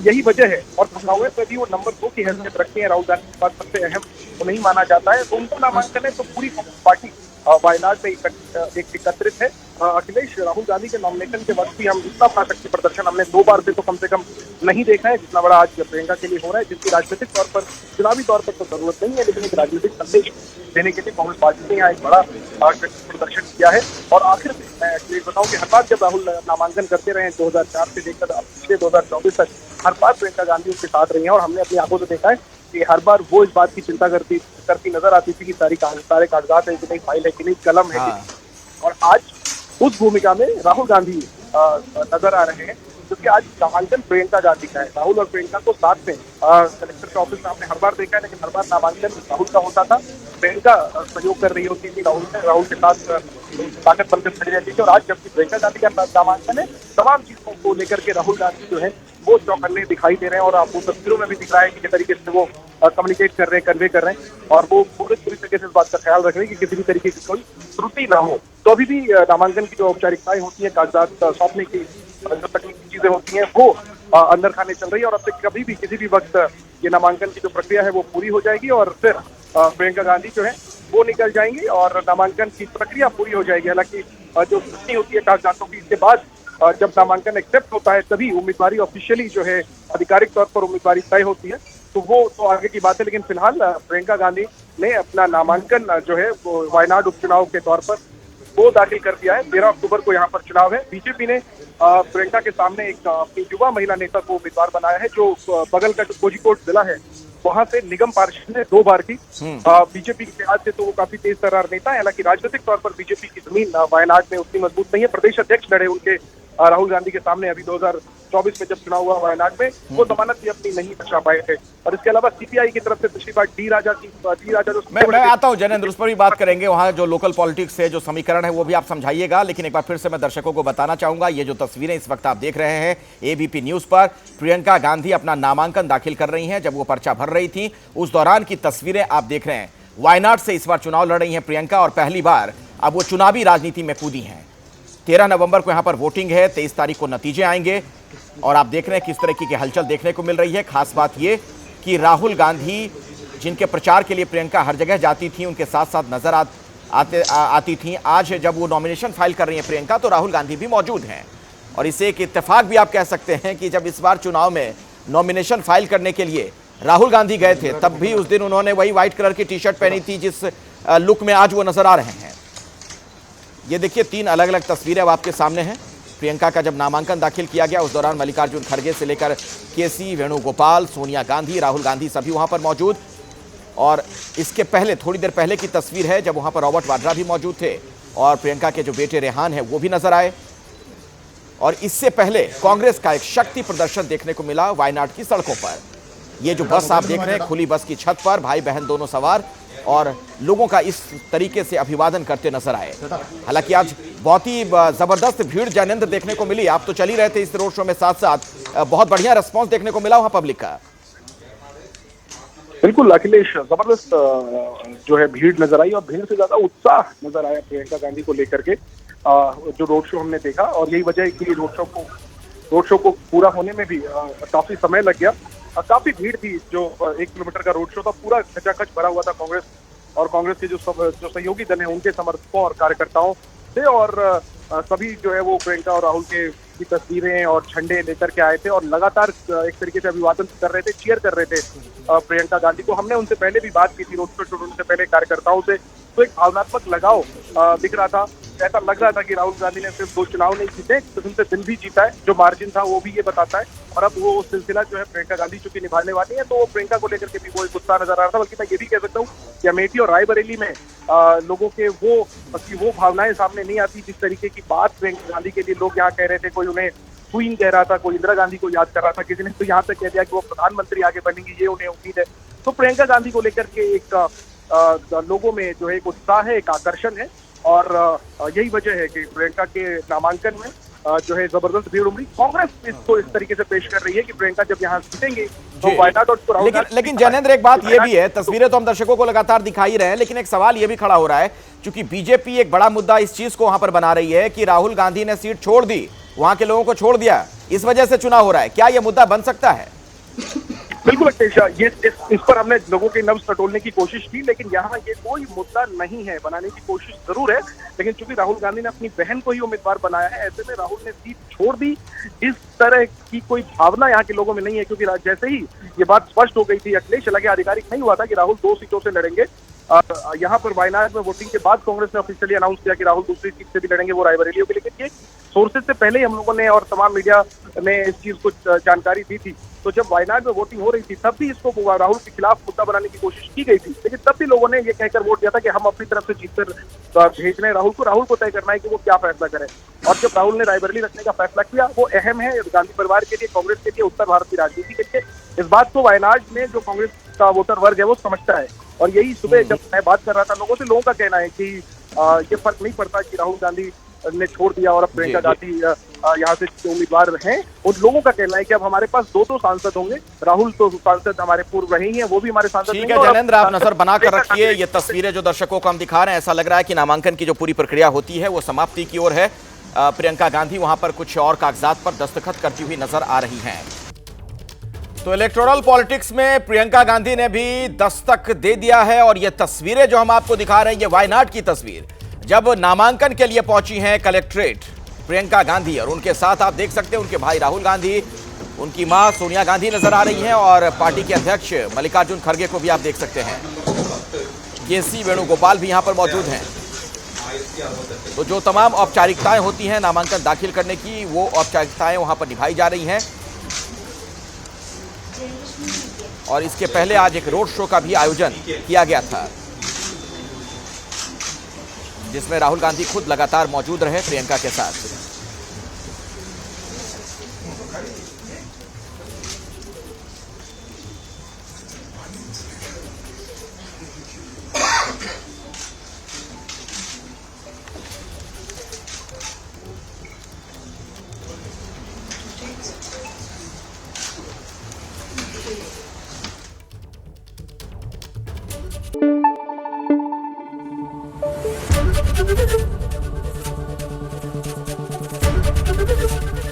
यही वजह है। और कांग्रेस में भी वो नंबर 2 की हैसियत रखते हैं। राहुल गांधी के पास सबसे अहम तो नहीं माना जाता है, तो उनका नामांकन है तो पूरी पार्टी वायनाड में एकत्रित है। अखिलेश, राहुल गांधी के नॉमिनेशन के वक्त भी हम इतना अपना शक्ति प्रदर्शन हमने 2 बार से तो कम से कम नहीं देखा है जितना बड़ा आज प्रियंका के लिए हो रहा है, जिसकी राजनीतिक तौर पर, चुनावी तौर पर तो जरूरत नहीं है, लेकिन एक राजनीतिक संदेश देने के लिए कांग्रेस पार्टी ने यहाँ एक बड़ा शक्ति प्रदर्शन किया है। और आखिर में मैं ये बताऊं कि हर बार जब राहुल नामांकन करते रहे 2004 से लेकर पिछले 2024 तक, हर बार प्रियंका गांधी उसके साथ रही है, और हमने अपनी आंखों से देखा है कि हर बार वो इस बात की चिंता करती नजर आती थी कि सारे कागजात है कि नहीं, फाइल है कि नहीं, कलम है कि नहीं। और आज उस भूमिका में राहुल गांधी नजर आ रहे हैं, क्योंकि आज नामांकन प्रियंका गांधी का है। राहुल और प्रियंका को साथ में कलेक्टर के ऑफिस में आपने हर बार देखा है, लेकिन हर बार नामांकन राहुल का होता था, प्रियंका सहयोग कर रही होती थी राहुल के साथ ताकत बनकर खड़ी रहती थी। और आज जबकि प्रियंका गांधी का नामांकन है, तमाम चीजों को लेकर के राहुल गांधी जो है वो चौकन्ने दिखाई दे रहे हैं, और आपको तस्वीरों में भी दिख रहा है कि किस तरीके से वो कम्युनिकेट कर रहे हैं, कन्वे कर रहे हैं, और वो पूरी तरीके से इस बात का ख्याल रख रहे हैं कि किसी भी तरीके की कोई त्रुटि ना हो। तो अभी भी नामांकन की जो औपचारिकताएं होती है, कागजात सौंपने की जो तकनीकी चीजें होती हैं, वो अंदर खाने चल रही है। और अब तक कभी भी किसी भी वक्त ये नामांकन की जो प्रक्रिया है वो पूरी हो जाएगी, और फिर प्रियंका गांधी जो है वो निकल जाएंगी और नामांकन की प्रक्रिया पूरी हो जाएगी। हालांकि जो छुट्टी होती है कागजातों की, इसके बाद जब नामांकन एक्सेप्ट होता है तभी उम्मीदवारी ऑफिशियली जो है आधिकारिक तौर पर उम्मीदवारी तय होती है, तो वो तो आगे की बात है। लेकिन फिलहाल प्रियंका गांधी ने अपना नामांकन जो है वो वायनाड उपचुनाव के तौर पर वो दाखिल कर दिया है। 13 अक्टूबर को यहाँ पर चुनाव है। बीजेपी ने प्रियंका के सामने एक अपनी युवा महिला नेता को उम्मीदवार बनाया है, जो बगल का जो कोझिकोड जिला है वहां से निगम पार्षद ने 2 बार की। बीजेपी के लिहाज से तो वो काफी तेज तर्रार नेता है, हालांकि राजनीतिक तौर पर बीजेपी की जमीन वायनाड में उतनी मजबूत नहीं है। प्रदेश अध्यक्ष लड़े उनके राहुल गांधी के सामने अभी 2024 में जब चुनाव हुआ वायनाड में, वो जमानत भी अपनी नहीं बचा पाए थे। और इसके अलावा सीपीआई की तरफ से पिछली बार डी राजा जो मैं आता हूं जैनेंद्र, उस पर भी बात करेंगे। वहां जो लोकल पॉलिटिक्स है, जो समीकरण है, वो भी आप समझाइएगा। लेकिन एक बार फिर से मैं दर्शकों को बताना चाहूंगा, ये जो तस्वीरें इस वक्त आप देख रहे हैं एबीपी न्यूज पर, प्रियंका गांधी अपना नामांकन दाखिल कर रही हैं। जब वो पर्चा भर रही थी उस दौरान की तस्वीरें आप देख रहे हैं। वायनाड से इस बार चुनाव लड़ रही हैं प्रियंका, और पहली बार अब वो चुनावी राजनीति में कूदी हैं। 13 नवंबर को यहां पर वोटिंग है, 23 तारीख को नतीजे आएंगे, और आप देख रहे हैं किस तरीके की हलचल देखने को मिल रही है। खास बात यह कि राहुल गांधी जिनके प्रचार के लिए प्रियंका हर जगह जाती थी, उनके साथ साथ नजर आती थी, आज जब वो नॉमिनेशन फाइल कर रही हैं प्रियंका, तो राहुल गांधी भी मौजूद हैं। और इसे एक इत्तेफाक भी आप कह सकते हैं कि जब इस बार चुनाव में नॉमिनेशन फाइल करने के लिए राहुल गांधी गए थे, तब भी उस दिन उन्होंने वही व्हाइट कलर की टी शर्ट पहनी थी जिस लुक में आज वो नजर आ रहे हैं। ये देखिए 3 अलग अलग तस्वीरें अब आपके सामने हैं। प्रियंका का जब नामांकन दाखिल किया गया उस दौरान मल्लिकार्जुन खड़गे से लेकर केसी वेणुगोपाल, सोनिया गांधी, राहुल गांधी सभी वहां पर मौजूद। और इसके पहले थोड़ी देर पहले की तस्वीर है जब वहां पर रॉबर्ट वाड्रा भी मौजूद थे और प्रियंका के जो बेटे रेहान है वो भी नजर आए। और इससे पहले कांग्रेस का एक शक्ति प्रदर्शन देखने को मिला वायनाड की सड़कों पर। ये जो बस आप देख रहे हैं, खुली बस की छत पर भाई बहन दोनों सवार और लोगों का इस तरीके से अभिवादन करते नजर आए। हालांकि आज बहुत ही जबरदस्त भीड़ जैनेंद्र देखने को मिली। आप तो चल ही रहे थे इस रोड शो में, साथ साथ बहुत बढ़िया रिस्पांस देखने को मिला वहां पब्लिक का। बिल्कुल अखिलेश, जबरदस्त जो है भीड़ नजर आई और भीड़ से ज्यादा उत्साह नजर आया प्रियंका गांधी को लेकर के। जो रोड शो हमने देखा और यही वजह है कि रोड शो को पूरा होने में भी काफी समय लग गया। काफी भीड़ थी। जो 1 किलोमीटर का रोड शो था पूरा खचाखच भरा हुआ था कांग्रेस और कांग्रेस के जो सहयोगी दल हैं उनके समर्थकों और कार्यकर्ताओं से। और सभी जो है वो प्रियंका और राहुल की तस्वीरें और झंडे लेकर के आए थे और लगातार एक तरीके से अभिवादन कर रहे थे, चीयर कर रहे थे प्रियंका गांधी को। हमने उनसे पहले भी बात की थी रोड शो शुरू होने से पहले कार्यकर्ताओं से, तो एक भावनात्मक लगाव दिख रहा था। ऐसा लग रहा था कि राहुल गांधी ने सिर्फ 2 चुनाव नहीं जीते, किस्म से दिल भी जीता है। जो मार्जिन था वो भी ये बताता है। और अब वो सिलसिला जो है प्रियंका गांधी चूंकि निभाने वाली है, तो वो प्रियंका को लेकर के भी वो एक उत्साह नजर आ रहा था। बल्कि मैं ये भी कह सकता हूँ कि अमेठी और रायबरेली में लोगों के वो भावनाएं सामने नहीं आती जिस तरीके की बात प्रियंका गांधी के लिए लोग यहाँ कह रहे थे। कोई उन्हें क्वीन कह रहा था, कोई इंदिरा गांधी को याद कर रहा था, किसी ने तो यहाँ तक कह दिया कि वो प्रधानमंत्री आगे बनेंगी, ये उन्हें उम्मीद है। तो प्रियंका गांधी को लेकर के एक लोगों में जो है एक उत्साह है, एक आकर्षण है। और यही वजह है कि प्रियंका के नामांकन में जो है जबरदस्त भीड़ उमड़ी। कांग्रेस इसको इस तरीके से पेश कर रही है कि प्रियंका जब यहाँ जीतेंगे तो वायनाड और लेकिन जैनेंद्र एक बात ये भी है, तस्वीरें तो हम दर्शकों को लगातार दिखाई रहे हैं, लेकिन एक सवाल ये भी खड़ा हो रहा है क्योंकि बीजेपी एक बड़ा मुद्दा इस चीज को वहां पर बना रही है कि राहुल गांधी ने सीट छोड़ दी, वहां के लोगों को छोड़ दिया, इस वजह से चुनाव हो रहा है। क्या यह मुद्दा बन सकता है? बिल्कुल अखिलेश, ये इस पर हमने लोगों के नब्ज टटोलने की कोशिश की, लेकिन यहाँ ये कोई मुद्दा नहीं है। बनाने की कोशिश जरूर है, लेकिन चूंकि राहुल गांधी ने अपनी बहन को ही उम्मीदवार बनाया है, ऐसे में राहुल ने सीट छोड़ दी, इस तरह की कोई भावना यहाँ के लोगों में नहीं है। क्योंकि जैसे ही ये बात स्पष्ट हो गई थी अखिलेश, हालांकि आधिकारिक नहीं हुआ था कि राहुल 2 सीटों से लड़ेंगे। यहाँ पर वायनाड में वोटिंग के बाद कांग्रेस ने ऑफिशियली अनाउंस किया कि राहुल दूसरी सीट से भी लड़ेंगे, वो रायबरेली के। लेकिन ये सोर्सेज से पहले ही हम लोगों ने और तमाम मीडिया ने इस चीज को जानकारी दी थी। तो जब वायनाड में वोटिंग हो रही थी तब भी इसको राहुल के खिलाफ मुद्दा बनाने की कोशिश की गई थी, लेकिन तब भी लोगों ने ये कहकर वोट दिया था कि हम अपनी तरफ से जीतकर भेज रहे हैं राहुल को तय करना है कि वो क्या फैसला करें। और जब राहुल ने रायबरेली रखने का फैसला किया, वो अहम है गांधी परिवार के लिए, कांग्रेस के लिए, उत्तर भारत की राजनीति के लिए। इस बात को वायनाड में जो कांग्रेस का वोटर वर्ग है वो समझता है। और यही सुबह जब मैं बात कर रहा था लोगों से, लोगों का कहना है कि ये फर्क नहीं पड़ता कि राहुल गांधी ने छोड़ दिया और अब प्रियंका गांधी यहाँ से उम्मीदवार हैं। उन लोगों का कहना है कि अब हमारे पास 2 सांसद होंगे। राहुल तो सांसद हमारे पूर्व रहे ही हैं, वो भी हमारे सांसद। ठीक है जैनेंद्र, आप नजर बनाकर रखिए। ये तस्वीरें जो दर्शकों को हम दिखा रहे हैं, ऐसा लग रहा है कि नामांकन की जो पूरी प्रक्रिया होती है वो समाप्ति की ओर है। प्रियंका गांधी वहां पर कुछ और कागजात पर दस्तखत करती हुई नजर आ रही हैं। तो इलेक्टोरल पॉलिटिक्स में प्रियंका गांधी ने भी दस्तक दे दिया है। और ये तस्वीरें जो हम आपको दिखा रहे हैं, ये वायनाड की तस्वीर, जब नामांकन के लिए पहुंची हैं कलेक्ट्रेट प्रियंका गांधी, और उनके साथ आप देख सकते हैं उनके भाई राहुल गांधी, उनकी मां सोनिया गांधी नजर आ रही हैं और पार्टी के अध्यक्ष मल्लिकार्जुन खड़गे को भी आप देख सकते हैं। केसी वेणुगोपाल भी यहां पर मौजूद हैं। तो जो तमाम औपचारिकताएं होती हैं नामांकन दाखिल करने की, वो औपचारिकताएं वहां पर निभाई जा रही हैं। और इसके पहले आज एक रोड शो का भी आयोजन किया गया था जिसमें राहुल गांधी खुद लगातार मौजूद रहे प्रियंका के साथ।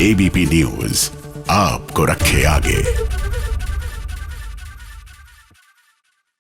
एबीपी न्यूज आपको रखे आगे।